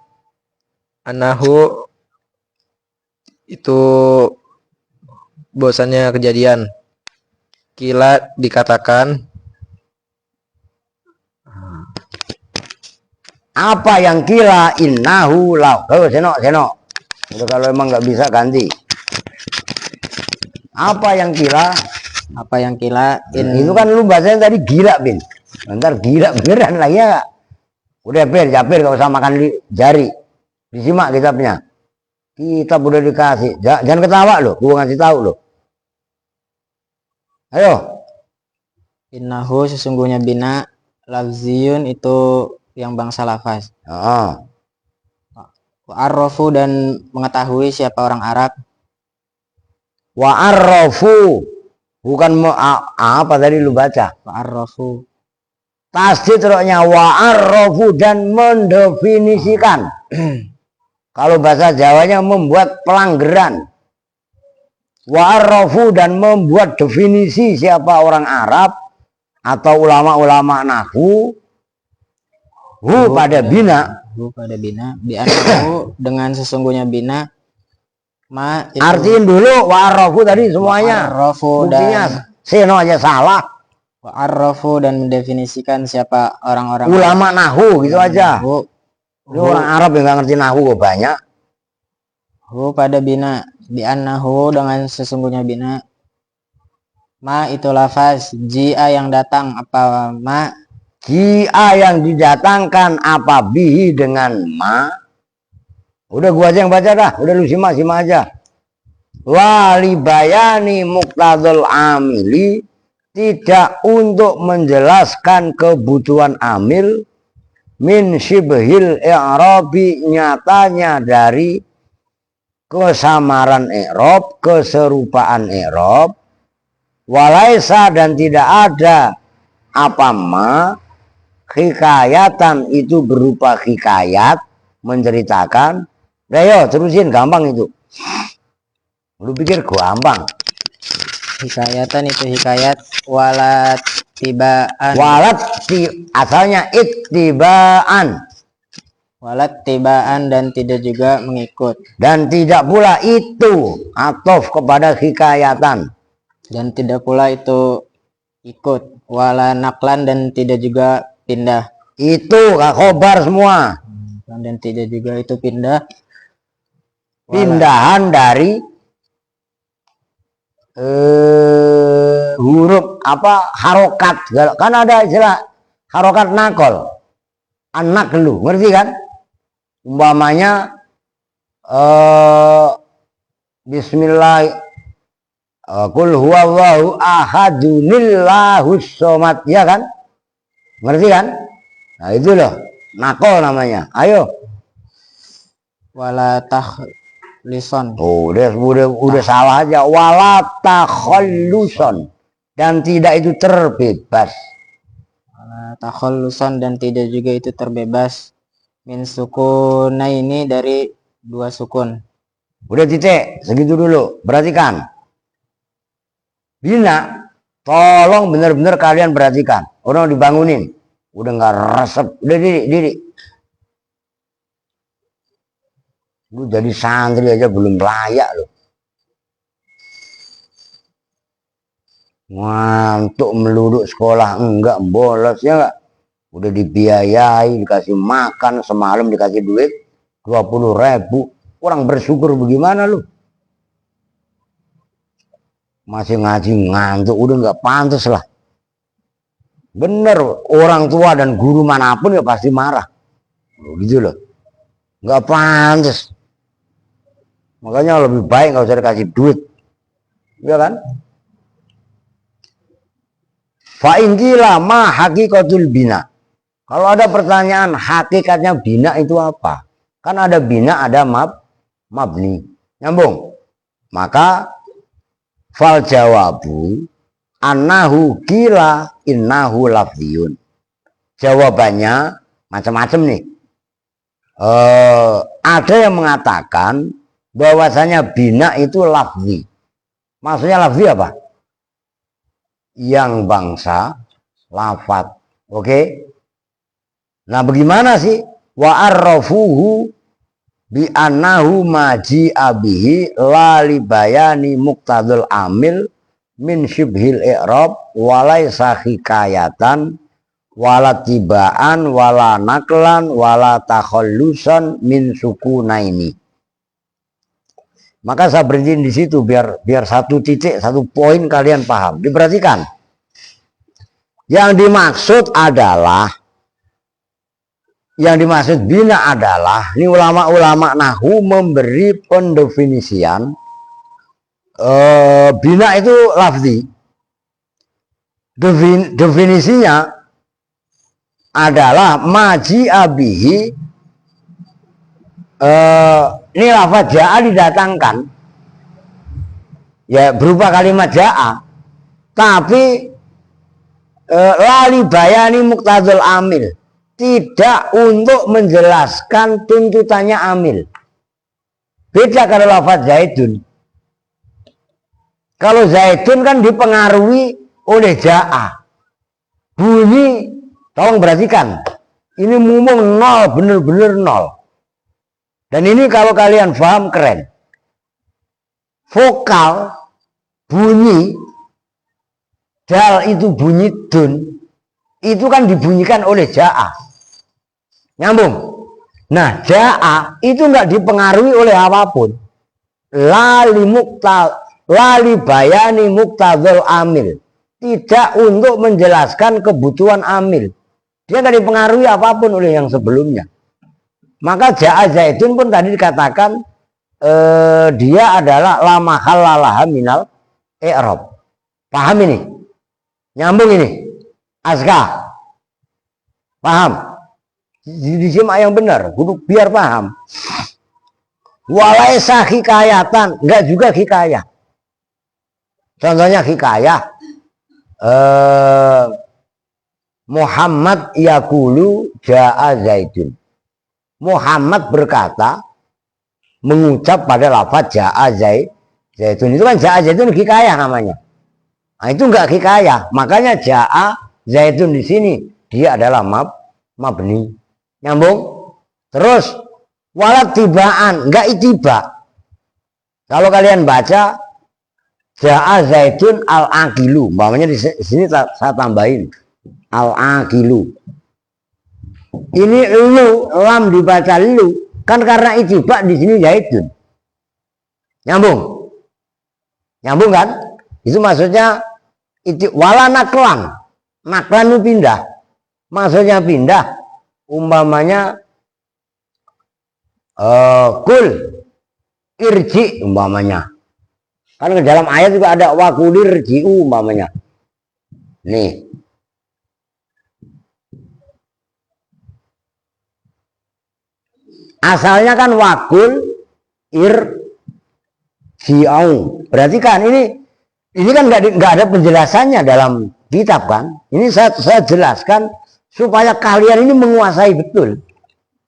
Anahu, itu bahwasannya kejadian. Kila, dikatakan.
Apa yang kila innahu lau. Oh, senok. Udah, kalau emang nggak bisa ganti. Apa yang kila?
Apa yang kila
Itu kan lu bahasanya tadi gila, Bin. Bentar, gila beneran lagi ya gak? Udah, Japir gak usah makan jari. Disimak kitabnya. Kitab udah dikasih. Jangan ketawa loh, gua ngasih tahu loh. Ayo.
innahu, sesungguhnya bina, lafziyun, itu yang bangsa lafaz. Wa'arrafu, dan mengetahui siapa orang Arab.
Wa'arrafu, bukan apa tadi lu baca?
Wa'arrafu,
Tasdid roknya wa'arrafu, dan mendefinisikan. Kalau bahasa Jawanya membuat pelanggaran. Wa'arrafu, dan membuat definisi siapa orang Arab atau ulama-ulama nahwu. Pada bina.
pada bina. Bi'annahu, dengan sesungguhnya bina. Ma, itu
Artiin dulu wa'arrafu tadi semuanya.
wa'arrafu,
Buktinya seno aja salah.
wa'arrafu, dan mendefinisikan siapa orang-orang
Ulama nahwu gitu aja.
Hu,
Ini orang Arab yang nggak ngerti nahwu kok banyak.
hu pada bina. Bi'annahu, dengan sesungguhnya bina. Ma, itu lafaz. Ji'a, yang datang. Apa ma?
Jia, yang didatangkan, apa bihi, dengan ma. Udah gua aja yang baca dah. Udah lu simak aja. Wali bayani muqtadul amili, tidak untuk menjelaskan kebutuhan amil, min shibhil i'rabi, nyatanya dari kesamaran i'rab, keserupaan i'rab. Walaisa, dan tidak ada apa ma, hikayatan, itu berupa hikayat, menceritakan. Ayo terusin, gampang itu. Lu pikir gampang?
Hikayatan, itu hikayat. Walat tibaan.
Asalnya ittibaan.
Walat tibaan, dan tidak juga mengikut.
Dan tidak pula itu atof kepada hikayatan.
Dan tidak pula itu ikut. Wala naklan, dan tidak juga pindah.
Itu khobar semua.
Dan tidak juga itu pindah.
Pindahan dari huruf apa, harokat. Kan ada istilah harokat nakol, anak lu ngerti kan? Umpamanya bismillah, qul huwallahu ahadunillahus somad, ya kan? Ngerti kan? Nah itu loh nakol namanya. Ayo.
Wala takhlisan.
Oh, udah salah aja. Wala takhalluson, dan tidak itu terbebas.
Wala takhallusan, dan tidak juga itu terbebas. Min sukuna, ini dari dua sukun.
Udah titik, segitu dulu. Perhatikan. Bina, tolong bener-bener kalian perhatikan. Orang dibangunin. Udah nggak resep. Udah diri. Lu jadi santri aja belum layak loh. Ngantuk meluduk sekolah enggak, bolos ya enggak. Udah dibiayai, dikasih makan, semalam dikasih duit 20.000. Orang bersyukur bagaimana lu? Masih ngaji ngantuk, udah nggak pantas lah. Bener, orang tua dan guru manapun ya pasti marah. Gitu loh. Nggak pantas. Makanya lebih baik nggak usah dikasih duit. Ya kan? Fa'injila ma hakikatul bina. Kalau ada pertanyaan hakikatnya bina itu apa? Kan ada bina, ada mabni. Nyambung. Maka fal jawabu annahu kila innahu lafziyun. Jawabannya macam-macam nih. Ada yang mengatakan bahwasanya bina itu lafzi. Maksudnya lafzi apa? Yang bangsa lafat. Oke. Nah, bagaimana sih? Wa arrafuhu bi annahu maji abihi la li bayani muqtadul amil min syibhil i'rab walaysa hikayatan wala tibaan wala naklan wala takhallusan min sukunaini. Maka saya berhenti di situ biar satu titik, satu poin kalian paham. Diperhatikan. Yang dimaksud bina adalah ini ulama-ulama nahwu memberi pendefinisian bina itu lafzi. Definisinya adalah maji abihi, ini lafaz ja'a didatangkan ya berupa kalimat ja'a, tapi lali bayani muqtadul amil, tidak untuk menjelaskan tuntutannya amil. Beda kalau lafaz zaidun. Kalau zaidun kan dipengaruhi oleh ja'a, bunyi. Tolong perhatikan, ini mumung nol, bener-bener nol. Dan ini kalau kalian paham keren. Vokal bunyi dal itu bunyi dun, itu kan dibunyikan oleh ja'a. Nyambung. Nah, ja'a itu nggak dipengaruhi oleh apapun. Lali bayani muqtadul amil, tidak untuk menjelaskan kebutuhan amil. Dia nggak dipengaruhi apapun oleh yang sebelumnya. Maka ja'a zaidun pun tadi dikatakan dia adalah la mahallalaha minal i'rab. Paham ini? Nyambung ini? Aska? Paham? Disimak yang benar, biar paham. Walaysa hikayatan, enggak juga hikayah. Contohnya hikayah, Muhammad yaqulu ja'a zaidun. Muhammad berkata, mengucap pada lafaz ja'a zaidun. Itu kan ja'a zaidun hikayah namanya. Nah, itu enggak hikayah. Makanya ja'a zaidun di sini dia adalah mabni. Nyambung? Terus walat tibaan, enggak itiba. Kalau kalian baca ja'a zaidun al-aqilu, umpamanya di sini saya tambahin al-aqilu. Ini lu, lam dibaca lu, kan karena itiba di sini zaidun. Nyambung? Nyambung kan? Itu maksudnya wala naklan. Naklan itu pindah. Maksudnya pindah. Umpamanya kul irji umpamanya. Kan ke dalam ayat juga ada wakulir ji'u umpamanya. Nih. Asalnya kan wakul ji'u. Berarti kan ini kan nggak ada penjelasannya dalam kitab kan. Ini saya jelaskan supaya kalian ini menguasai betul.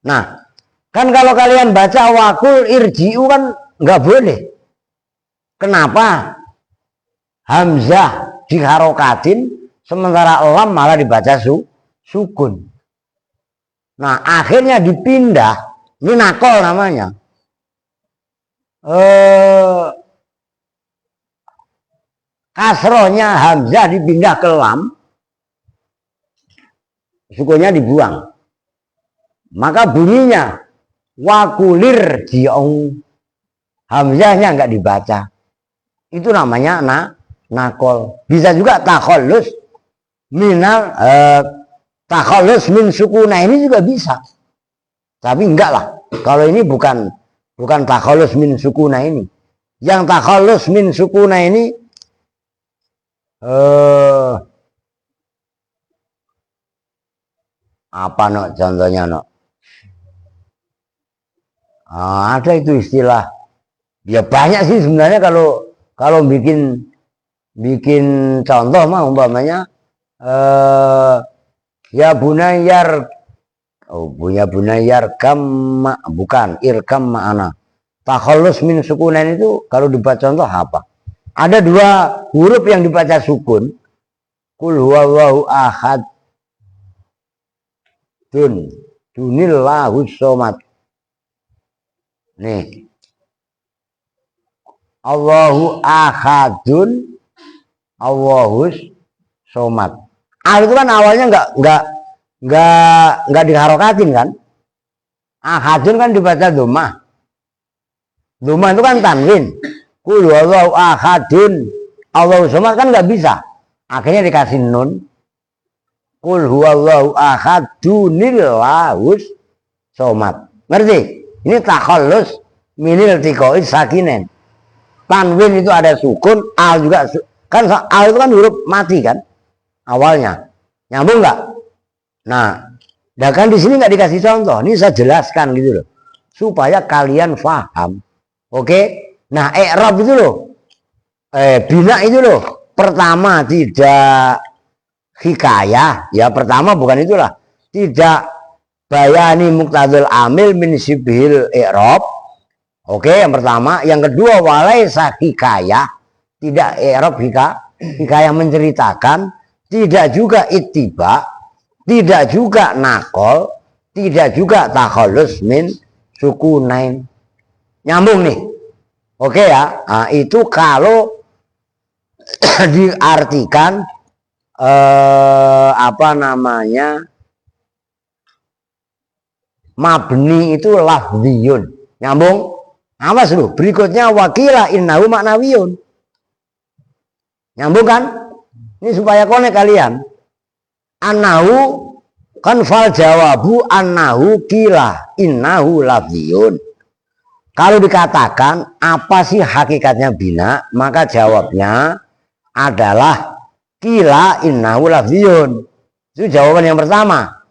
Nah, kan kalau kalian baca wakul irji'u kan nggak boleh. Kenapa? Hamzah diharokatin sementara lam malah dibaca sukun. Nah, akhirnya dipindah. Ini nakol namanya. Kasrohnya hamzah dipindah ke lam, sukunnya dibuang. Maka bunyinya wakulir ji'ung. Hamzahnya nggak dibaca. Itu namanya nakol. Bisa juga takhallus minal takhallus min sukuna, ini juga bisa. Tapi enggak lah. Kalau ini bukan takhallus min sukuna ini. Yang takhallus min sukuna ini apa contohnya ada itu istilah. Ya banyak sih sebenarnya kalau bikin contoh mah umpamanya ya bunayar bunayar kam bukan irkam ma'ana. Takhallus min sukunan itu kalau dibaca contoh apa? Ada dua huruf yang dibaca sukun. Kul huwallahu ahad. Dunillahu somad. Nih. Allahu ahadun, Allahus somad. Al itu kan awalnya nggak diharokatin kan? Ahadun kan dibaca domah. Domah itu kan tanwin. Kul huwallahu ahadun, Allahus somad kan nggak bisa. Akhirnya dikasih nun. Kul huwallahu ahadunillahus somad. Ngerti? Ini takhallus minil tiqoi sakinen. Tanwin itu ada sukun, al juga kan, al itu kan huruf mati kan awalnya. Nyambung nggak? Nah, kan di sini nggak dikasih contoh. Ini saya jelaskan gitu loh, supaya kalian paham. Oke? Nah, i'rab itu loh, bina itu loh. Pertama tidak hikayah, ya pertama bukan itulah. Tidak bayani muqtadul amil min sibhil i'rab. Oke, yang pertama. Yang kedua, walaisa hikayah, tidak i'rab hikayah menceritakan, tidak juga ittiba, tidak juga nakol, tidak juga takhallus min sukunain. Nyambung nih. Oke ya. Nah, itu kalau diartikan apa namanya? Mabni itu lafdiyun. Nyambung? Awas lu, berikutnya wakila innahu maknawiyun. Nyambung kan? Ini supaya konek kalian. Annahu kan fal jawabu annahu kila innahu lafdiyun. Kalau dikatakan apa sih hakikatnya bina, maka jawabnya adalah kila innahu lafdiyun. Itu jawaban yang pertama.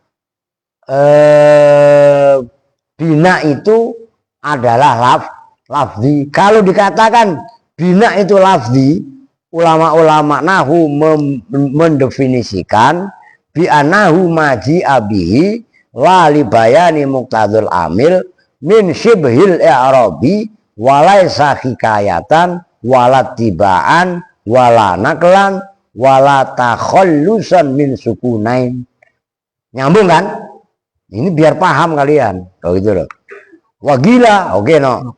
Bina itu adalah lafzi. Kalau dikatakan bina itu lafzi, ulama-ulama nahu mendefinisikan bi anahu maji abihi wali bayani muqtadul amil min syibhil i'rabi walaisa hikayatan wala tibaan wala naklan wala takhallusan min sukunain. Nyambung kan? Ini biar paham kalian. Oh gitu loh. Wakila, oke no.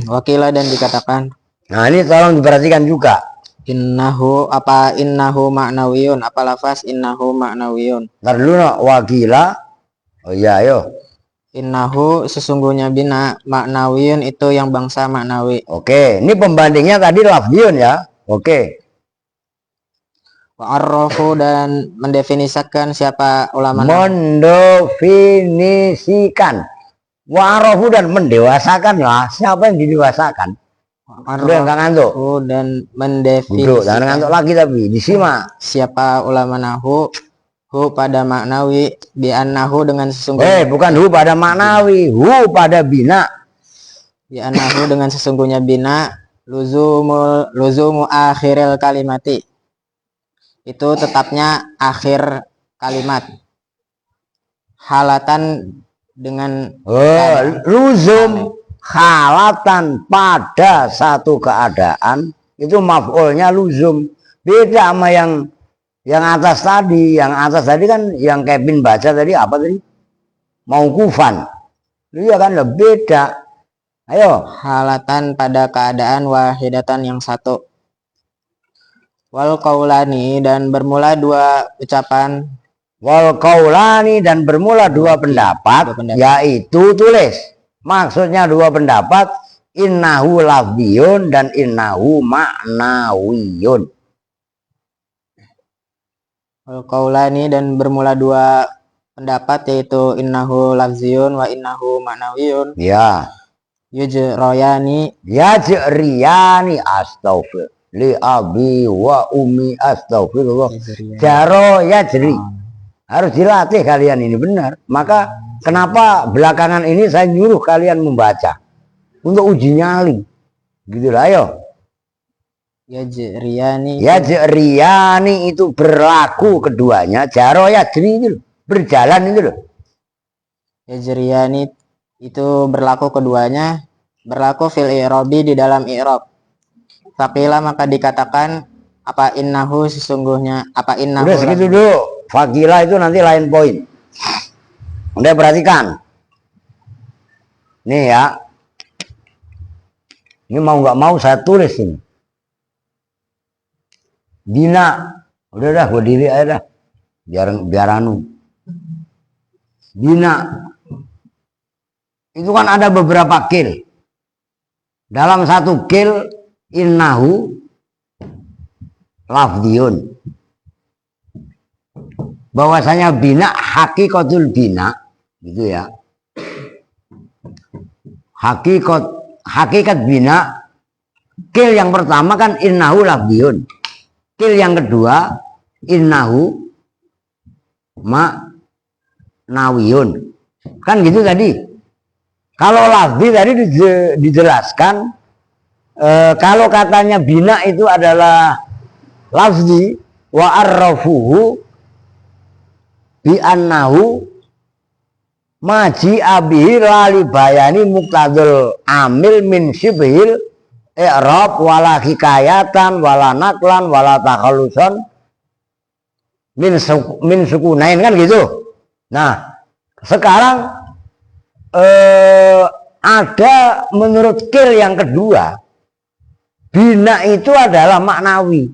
Wakila dan dikatakan.
Nah ini tolong diperhatikan juga.
Innahu maknawiyun, apa lafaz innahu maknawiyun.
Ntar dulu no, wakila. Oh iya ayo.
Innahu sesungguhnya bina maknawiyun itu yang bangsa maknawi.
Oke, ini pembandingnya tadi lafdiyun ya. Oke.
Wa'arrafu dan mendefinisikan siapa ulama.
Mendefinisikan. Wa'arrafu dan mendewasakan lah. Siapa yang didewasakan? Udah nggak ngantuk.
Dan mendefinisikan.
Jangan ngantuk lagi tapi disimak.
Siapa ulama nahu hu pada maknawi bi annahu dengan sesungguhnya.
Bukan hu pada maknawi, hu pada bina.
Bi annahu dengan sesungguhnya bina luzumu akhiril kalimati. Itu tetapnya akhir kalimat. Halatan dengan
luzum halatan pada satu keadaan itu maf'ulnya luzum. Beda sama yang atas tadi. Yang atas tadi kan yang Kevin baca tadi apa tadi? Mauqufan. Iya kan beda. Ayo.
Halatan pada keadaan wahidatan yang satu. Wal qaulani dan bermula dua ucapan.
Wal qaulani dan bermula dua pendapat, yaitu tulis. Maksudnya dua pendapat, innahu lafdiyun dan innahu maknawiyun.
Wal qaulani dan bermula dua pendapat yaitu innahu lafziyun wa innahu maknawiyun.
Ya.
Yujriyani
astaghfir. Li abi wa umi astaghfirullah. Jaro yajri. Harus dilatih kalian ini benar. Maka kenapa belakangan ini saya nyuruh kalian membaca untuk uji nyali. Gitu lah ayo. Yajriyani itu berlaku keduanya. Jaro yajri itu berjalan itu loh.
Yajriyani itu berlaku keduanya, berlaku fil i'rabi di dalam i'rab. Faqila maka dikatakan apa innahu sesungguhnya, apa innahu
Udah segitu dulu. Fakila itu nanti lain poin. Udah perhatikan. Nih ya. Ini mau nggak mau saya tulis ini. Bina. Udah dah, gue diri aja dah. Biar anu. Bina. Itu kan ada beberapa kil. Dalam satu kil innahu lafdiyun. Bahwasanya bina hakikatul bina gitu ya. Hakikat bina kil yang pertama kan innahu lafdiyun. Kil yang kedua innahu ma'nawiyun. Kan gitu tadi. Kalau lafzi tadi dijelaskan kalau katanya bina itu adalah lafzi wa arrafuhu bi annahu maji abihi lali bayani muktadul amil min syibhil i'rab wala hikayatan wala naklan wala takhalusan min sukunain kan gitu. Nah, sekarang ada menurut kil yang kedua bina itu adalah maknawi.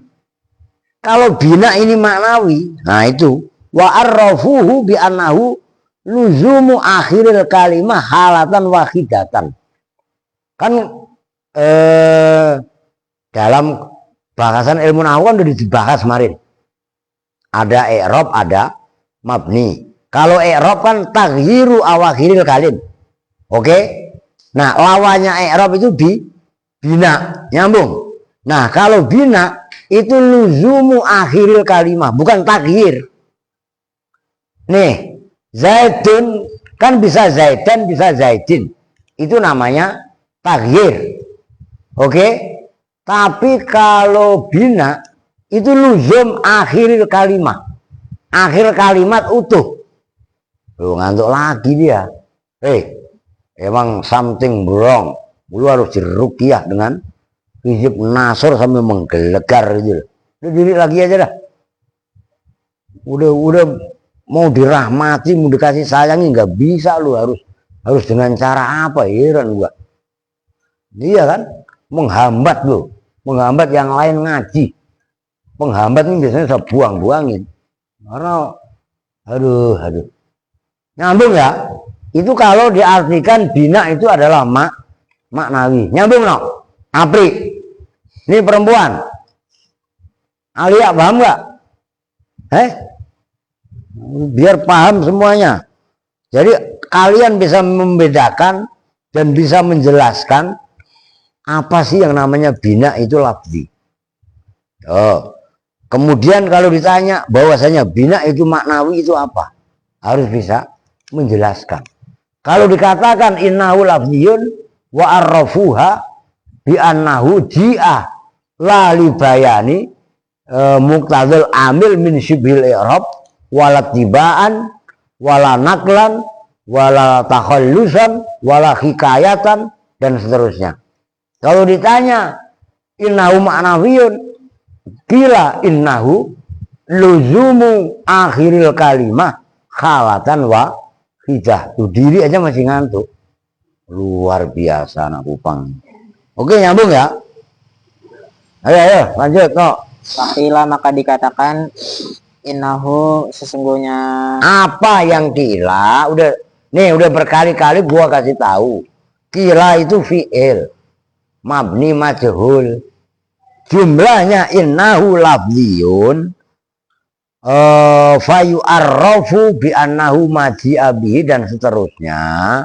Kalau bina ini maknawi, nah itu wa arrafuhu bi annahu luzumu akhiril kalimah halatan wahidatan. Kan dalam bahasan ilmu nahwu kan udah dibahas kemarin. Ada i'rab, ada mabni. Kalau i'rab kan taghyiru awakhiril kalim. Oke? Nah, lawannya i'rab itu bina, nyambung. Nah, kalau bina itu luzumu akhiril kalimah, bukan taghyir. Nih, zaidun kan bisa zaidan, bisa zaidin. Itu namanya taghyir. Oke? Tapi kalau bina itu luzum akhiril kalimah. Akhir kalimat utuh. Lu ngantuk lagi dia. Emang something wrong. Lu harus diruqyah dengan hizib nasr sambil menggelegar gitu. Udah diri lagi aja dah. Udah mau dirahmati, mau dikasih sayangi nggak bisa, lu harus dengan cara apa? Heran gua. Iya kan? Menghambat lu. Menghambat yang lain ngaji. Penghambat ini biasanya saya buang-buangin. Karena aduh. Nyambung ya? Itu kalau diartikan bina itu adalah maknawi. Nyambung no? Apri. Ini perempuan. Alia paham nggak? Biar paham semuanya. Jadi kalian bisa membedakan dan bisa menjelaskan apa sih yang namanya bina itu lafzi. Kemudian kalau ditanya bahwasanya bina itu maknawi itu apa? Harus bisa menjelaskan. Kalau dikatakan innahu lafziyun wa arrafuha bi annahu ji'a la li bayani muqtadil amil min syibhil i'rab wala tibaan wala naklan wala takhallusan wala hikayatan dan seterusnya. Kalau ditanya innahu ma'nawiyun kila innahu luzumu akhiril kalimah khalatan wa hidah. Tuh diri aja masih ngantuk. Luar biasa anak Kupang. Oke, nyambung ya. Ayo lanjut no.
Fakila maka dikatakan innahu sesungguhnya.
Apa yang kila? Udah berkali-kali gua kasih tahu. Kila itu fi'il mabni majhul. Jumlahnya innahu lafziyun fayu arrafu bi annahu maji'a bihi dan seterusnya.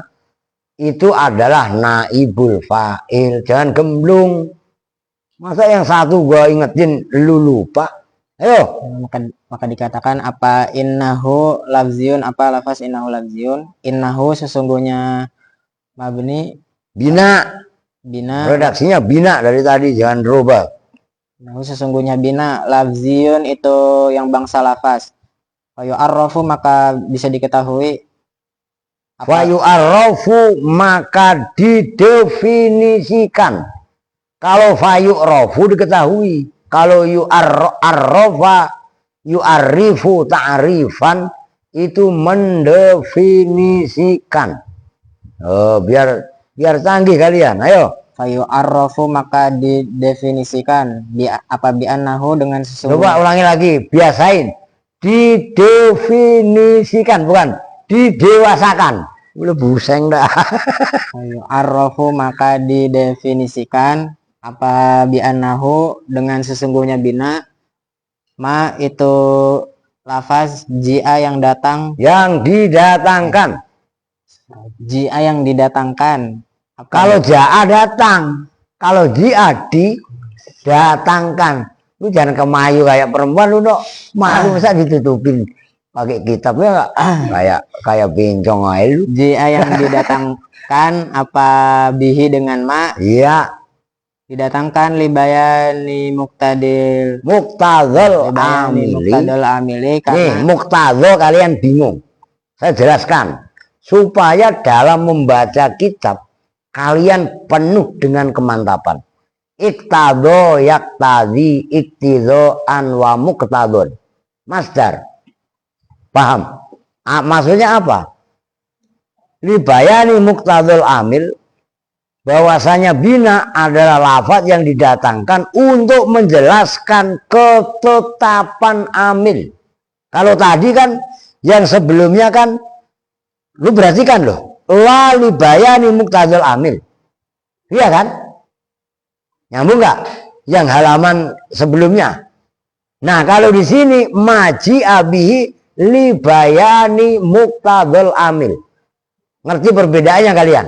Itu adalah naibul fa'il. Jangan gemblung. Masa yang satu gua ingetin lu lupa? Ayo.
Maka dikatakan apa innahu lafziyun, apa lafaz innahu lafziyun. Innahu sesungguhnya mabni
Bina. Redaksinya bina dari tadi, jangan rubah.
Innahu sesungguhnya bina lafziyun itu yang bangsa lafaz. Fayu arrafu maka bisa diketahui.
Fayu arrafu maka didefinisikan. Kalau fayu arrafu diketahui. Kalau arrofa yu'arifu ta'rifan itu mendefinisikan. Oh, biar canggih kalian. Ayo.
Fayu arrofu maka didefinisikan bi annahu dengan
Coba
sesungguhnya.
ulangi lagi, biasain. Didefinisikan, bukan didewasakan. Udah buseng dah.
Fayu arrofu maka didefinisikan apa bi annahu dengan sesungguhnya bina ma itu lafaz jia yang datang,
Yang didatangkan.
jia yang didatangkan. Apa?
Kalau jaa datang, kalau jia didatangkan. Lu jangan kemayu kayak perempuan lu, dok. Malu masa ditutupin pakai kitabnya kayak bencong aja lu.
Jia yang didatangkan apa bihi dengan ma
Iya,
didatangkan libayani muktadil
muktadzal
libayani
amili.
muktadil amili
Nih,
karena
muktadzal kalian bingung. Saya jelaskan supaya dalam membaca kitab kalian penuh dengan kemantapan. Iktado yaktazi iktizo anwa muktadun. Masdar. Paham? Maksudnya apa? Libayani muktadzal amil, bahwasanya bina adalah lafaz yang didatangkan untuk menjelaskan ketetapan amil. Kalau tadi kan yang sebelumnya kan, lu perhatikan loh, la libayani muktadzal amil, iya kan? Nyambung nggak? Yang halaman sebelumnya. Nah, kalau di sini maji abihi libayani muktadzal amil. Ngerti perbedaannya kalian?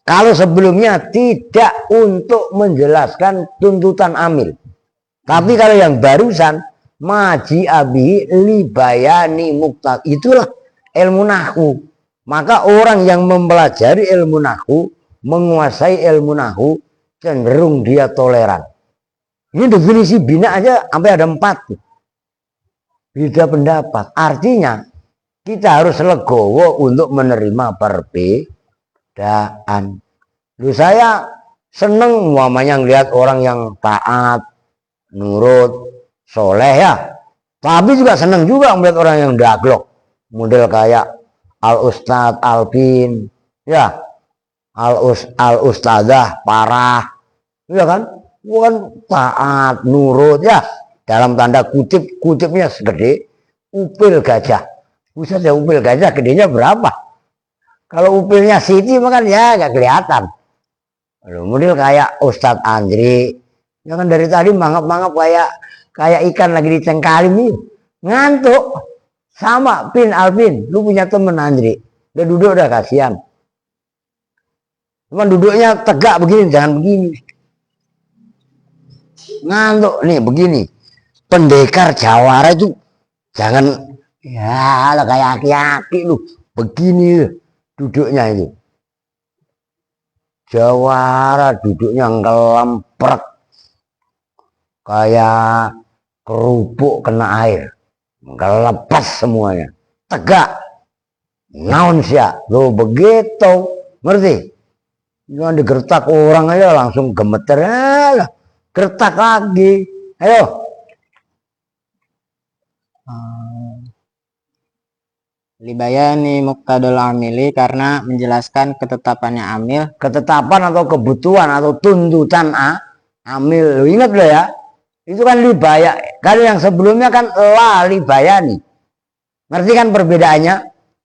Kalau sebelumnya tidak untuk menjelaskan tuntutan amil. Tapi kalau yang barusan maji abihi libayani muktadzal, itulah ilmu nahwu. Maka orang yang mempelajari ilmu nahwu, menguasai ilmu nahwu, cenderung dia toleran. Ini definisi bina aja sampai ada 4. Beda pendapat. Artinya kita harus legowo untuk menerima perbedaan. Lu saya seneng umpamanya ngelihat orang yang taat, nurut, soleh ya. Tapi juga seneng juga melihat orang yang daglok. Model kayak Al-Ustadz Alpin, ya. Al-Ustadzah parah, ya kan? Bukan taat, nurut, ya. Dalam tanda kutipnya segede upil gajah. Buset ya, upil gajah gedenya berapa? Kalau upilnya Siti makan ya gak kelihatan. Model kayak Ustadz Andri, ya kan dari tadi mangap-mangap kayak ikan lagi dicengkalin nih. Ngantuk. Sama Pin Alvin, lu punya temen Andri. Udah duduk udah kasihan. Cuman duduknya tegak begini, jangan begini. Ngantuk nih begini. Pendekar jawara itu jangan ya lah kayak aki-aki lu. Begini duduknya itu. Jawara duduknya ngelemprek kayak kerupuk kena air. Lepas semuanya. Tegak. Naon sia. Lo begitu. Ngerti? Jangan digertak orang aja langsung gemeter. Gertak lagi. Ayo.
libayani muktadil amili karena menjelaskan ketetapannya amil.
Ketetapan atau kebutuhan atau tuntutan amil. Lo ingat lo ya. Itu kan libaya. Kan yang sebelumnya kan la libayani. Ngerti kan perbedaannya?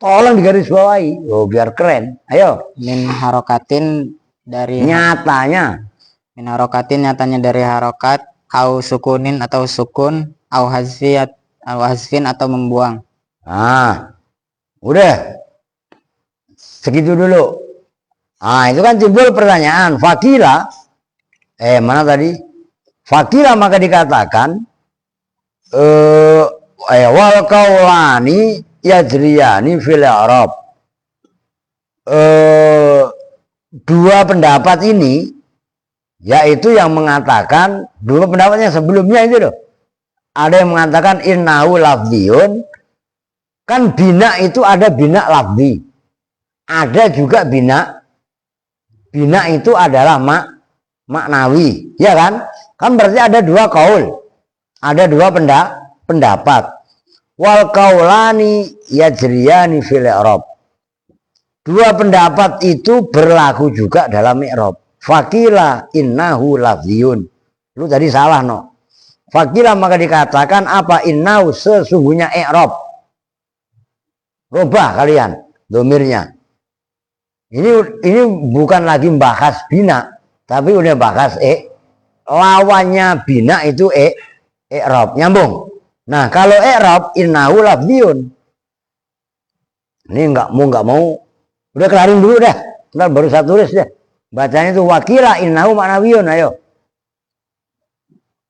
Tolong digarisbawahi. Oh, biar keren. Ayo.
Min harokatin dari
Nyatanya.
min harokatin nyatanya dari harokat, au sukunin atau sukun, au hasfin atau membuang.
Nah, udah. Segitu dulu. Nah, itu kan timbul pertanyaan. Fakila. Mana tadi? Fakila maka dikatakan wal kaulani yajriyani fil Arab. Dua pendapat ini yaitu yang mengatakan dua pendapatnya sebelumnya itu loh. Ada yang mengatakan innahu lafdiyun. Kan bina itu ada bina lafdi. Ada juga bina itu adalah maknawi, ya kan? Kan berarti ada dua kaul, ada dua pendapat. Wal kaulani yajriyani fil i'rab. Dua pendapat itu berlaku juga dalam i'rab. Fakila innahu lafziyun. Lu tadi salah no. Fakila maka dikatakan apa innahu sesungguhnya i'rab. Robah kalian domirnya. Ini bukan lagi bahas bina, tapi udah bahas lawannya bina itu i'rab, nyambung. Nah, kalau i'rab innahu lafziyun. Ini nggak mau. Udah kelarin dulu dah. Ntar baru saya tulis deh. Bacanya itu wakila innahu ma'nawiyun, ayo.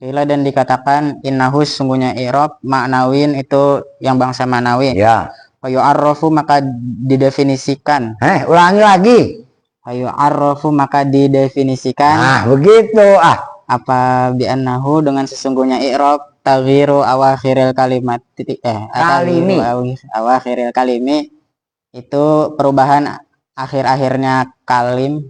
Bila dan dikatakan innahu sungguhnya i'rab ma'nawin itu yang bangsa ma'nawi.
Ya.
Fayu'arrafu maka didefinisikan.
Ulangi lagi.
Fayu'arrafu maka didefinisikan.
Nah, begitu.
Apa bi'annahu dengan sesungguhnya i'rab taghyiru awakhiril kalimat
kalimi.
Awakhiril kalimi itu perubahan akhir-akhirnya kalimat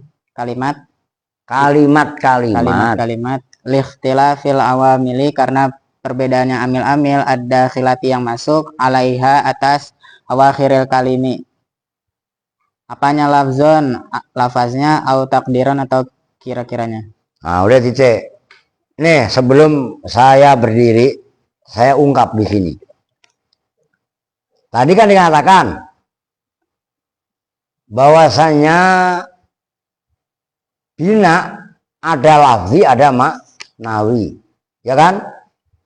likhtilafil awamili karena perbedaannya amil-amil ada khilati yang masuk alaiha atas awakhiril kalimi. Apanya lafzon, lafaznya, au takdiran atau kira-kiranya.
Nah, udah titik. Nih, sebelum saya berdiri, saya ungkap di sini. Tadi kan dikatakan bahwasanya bina ada lafzi, ada maknawi, ya kan?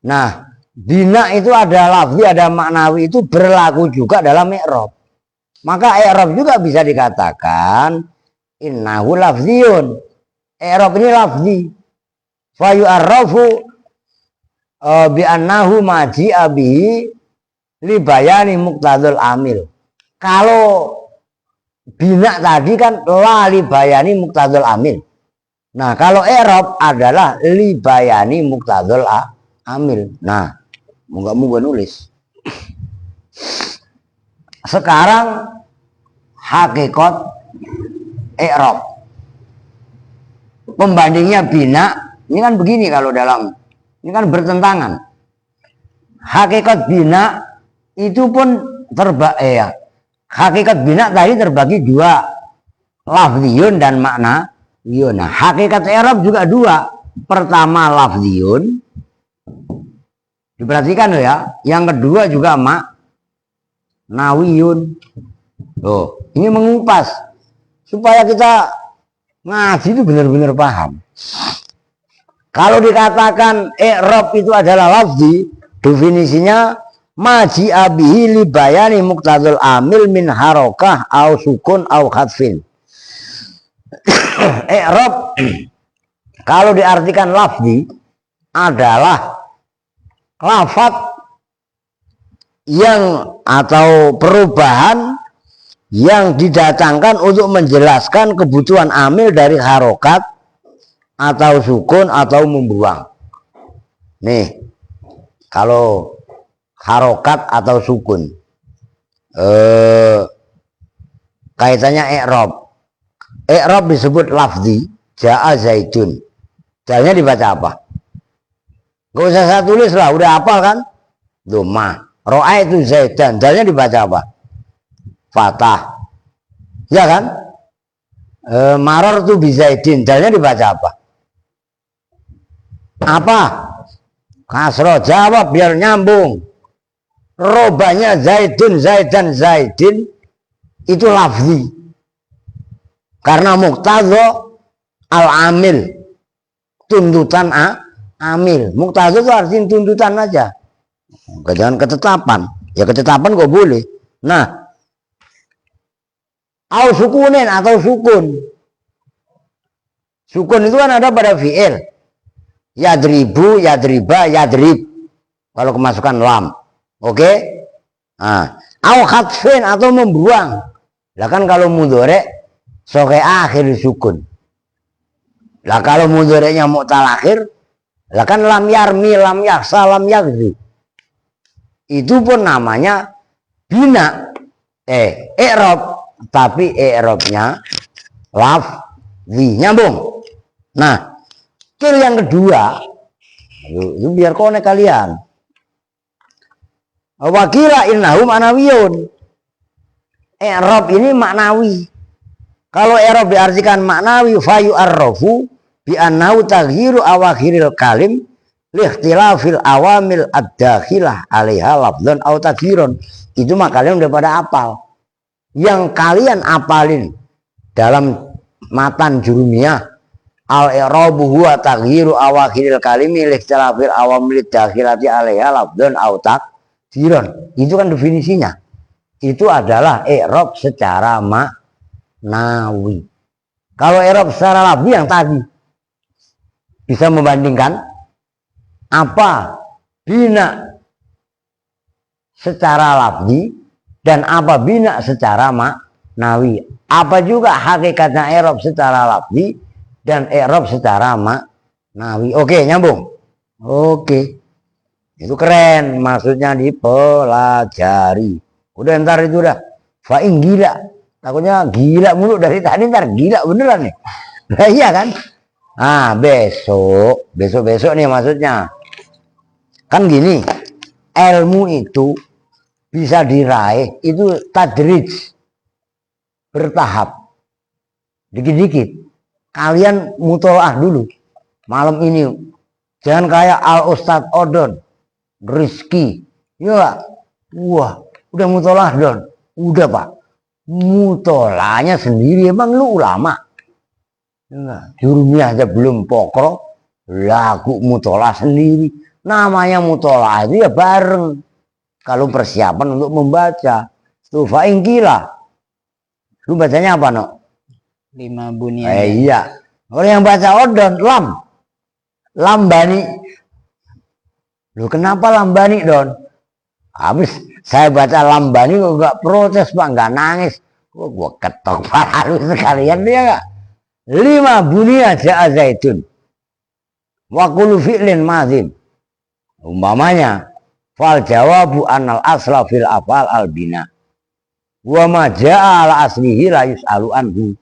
Nah, bina itu ada lafzi, ada maknawi itu berlaku juga dalam i'rab. Maka i'rab juga bisa dikatakan innahu lafziyun. I'rab ini lafzi. Fa yu'arrafu bi annahu maji'a bihi li bayani muqtadul amil. Kalau bina tadi kan la li bayani muqtadul amil. Nah, kalau i'rab adalah li bayani muqtadul amil. Nah, moga-moga nulis. Sekarang hakikat i'rab. Pembandingnya bina, ini kan begini kalau dalam, ini kan bertentangan. Hakikat bina itu pun hakikat bina tadi terbagi dua, lafziyun dan maknawiyun. Nah, hakikat i'rab juga dua. Pertama lafziyun, diperhatikan loh ya. Yang kedua juga maknawiyun. Tuh, ini mengupas supaya kita ngaji itu benar-benar paham. Kalau dikatakan i'rab itu adalah lafzi, definisinya maji abihi li bayani muqtadul amil min harokah au sukun au khatfin. I'rab kalau diartikan lafzi adalah lafaz yang atau perubahan yang didatangkan untuk menjelaskan kebutuhan amil dari harokat atau sukun atau membuang. Nih, kalau harokat atau sukun kaitannya i'rab. I'rab disebut lafzi, ja'a zaidun. Jalnya dibaca apa? Gak usah saya tulis lah, udah hafal kan? Doma. Ro'a itu zaidan. Jalnya dibaca apa? Fatah. Ya kan? Maror itu bizaidin. Jalnya dibaca apa? Apa? Kasro. Jawab biar nyambung. Robanya zaidun, zaidan, zaidin itu lafzi. Karena muqtadha al-amil. Tuntutan amil. Muqtadha itu artinya tuntutan aja. Jangan ketetapan. Ya ketetapan kok boleh. Nah, au sukunin atau sukun. Sukun itu kan ada pada fi'il. Yadribu, yadriba, yadrib. Kalau kemasukan lam. Oke? Nah, au khatfin atau membuang. Lah kan kalau mudhari soke akhir sukun. Lah kalau mudhari'nya mu'tal akhir, lah kan lam yarmi, lam yaksa, lam yakzi. Itu pun namanya bina. I'rab. Tapi i'rabnya lafzi, nyambung. Nah, yang kedua Itu biar konek kalian. Wakila innahum anawiyun. I'rab ini maknawi. Kalau i'rab diartikan maknawi fayu arrafu bi annahu taghyiru awakhiril kalim li ikhtilafil awamil ad-dakhilah 'alaiha lafdzan aw taghyiron. Itu mah kalian udah pada apal. Yang kalian apalin dalam matan jurumiyah al-i'rabu huwa taghyiru awakhiril kalimi li ikhtilafil awamil ad-dakhilati 'alaiha lafdzan aw taghyiron. Itu kan definisinya. Itu adalah i'rab secara maknawi. Kalau i'rab secara lafzi yang tadi bisa membandingkan apa bina secara lafzi dan apa bina secara maknawi. Apa juga hakikatnya i'rab secara lafzi dan i'rab secara maknawi. Oke, nyambung. Oke. Itu keren, maksudnya dipelajari. Udah ntar itu udah. Fa'in gila. Takutnya gila mulu dari tadi, ntar gila beneran nih. Nah, iya kan? Ah, besok nih maksudnya. Kan gini, ilmu itu bisa diraih itu tadrij, bertahap, dikit-dikit. Kalian mutolaah dulu malam ini, jangan kayak Al Ustadz Odon Rizki, ya, wah, udah mutolaah Don, udah Pak, mutolahnya sendiri, emang lu ulama, jurumnya aja belum pokok, lagu mutolah sendiri, namanya mutolah itu ya bareng. Kalau persiapan untuk membaca, tuh fa'in gila, lu bacanya apa no?
5 bunyian.
Iya. Orang yang baca Odon, Lambani. Lu kenapa Lambani Don? Habis saya baca Lambani kok gak protes Pak, gak nangis. Gua ketok pala lu sekalian dia gak? 5 bunyian ja'a zaitun. Wa kullu fi'lin madhin. Umpamanya fal jawabu anal asla fil afal al bina. Wa ma ja'a ala aslihi la yus'alu anhu.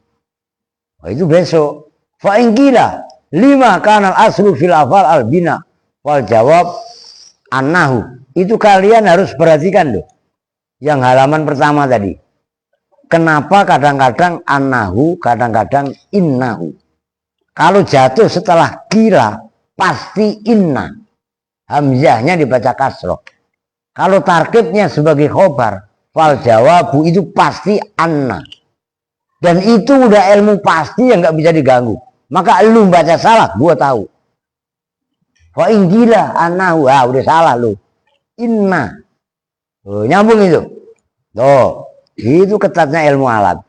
Oh, itu besok. Fa in qila 5 kana al aslu fil afal al bina wal jawab annahu. Itu kalian harus perhatikan loh. Yang halaman pertama tadi. Kenapa kadang-kadang annahu, kadang-kadang innahu. Kalau jatuh setelah qila pasti inna. Hamzahnya dibaca kasroh. Kalau tarkibnya sebagai khobar, fal jawabu itu pasti anna. Dan itu udah ilmu pasti yang nggak bisa diganggu. Maka lu baca salah, gua tahu. Fa in gila annahu, udah salah lu. Inna. Oh, nyambung itu. Tuh, itu ketatnya ilmu alat.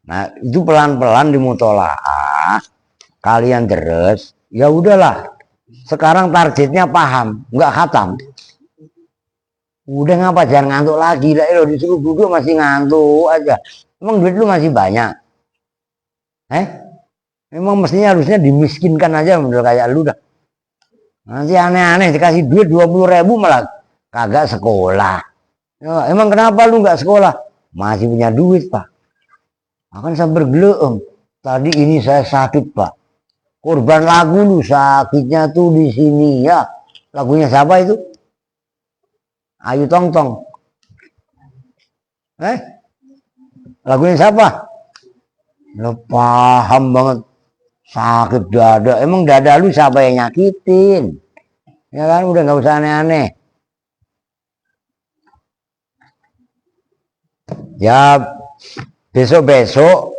Nah, itu pelan-pelan dimutolaah. Kalian terus, ya udahlah. Sekarang targetnya paham, nggak khatam. Udah ngapa jangan ngantuk lagi lah, lo disuruh duduk masih ngantuk aja. Emang duit lu masih banyak? Emang mestinya harusnya dimiskinkan aja menurut kayak lu dah. Nanti aneh-aneh dikasih duit 20.000 malah kagak sekolah. Ya, emang kenapa lu nggak sekolah? Masih punya duit Pak. Akan saya bergeleem. Tadi ini saya sakit Pak. Korban lagu lu sakitnya tuh di sini ya. Lagunya siapa itu? Ayu Tong Tong. Lagunya siapa? Lo paham banget. Sakit dada. Emang dada lu siapa yang nyakitin? Ya kan udah nggak usah aneh-aneh. Ya besok-besok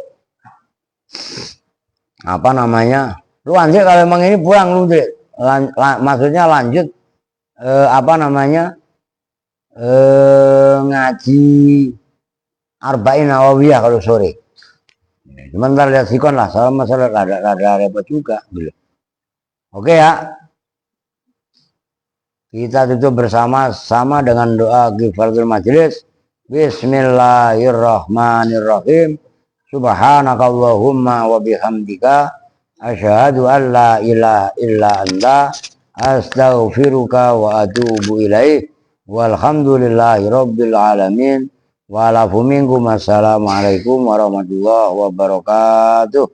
apa namanya? Lu anjir kalau emang ini pulang lu deh. Maksudnya lanjut apa namanya? Ngaji Arba'in Nawawiyah kalau sore. Cuman ntar lihat sikon lah, soal masalah rada repot juga. Oke ya. Kita tutup bersama-sama dengan doa kifaratul majelis. Bismillahirrahmanirrahim. Subhanakallahumma wa bihamdika asyhadu an la ilaha illa anta astaghfiruka wa atubu ilaik. Walhamdulillahi rabbil alamin. Wa'alafu minkum. Assalamualaikum warahmatullahi wabarakatuh.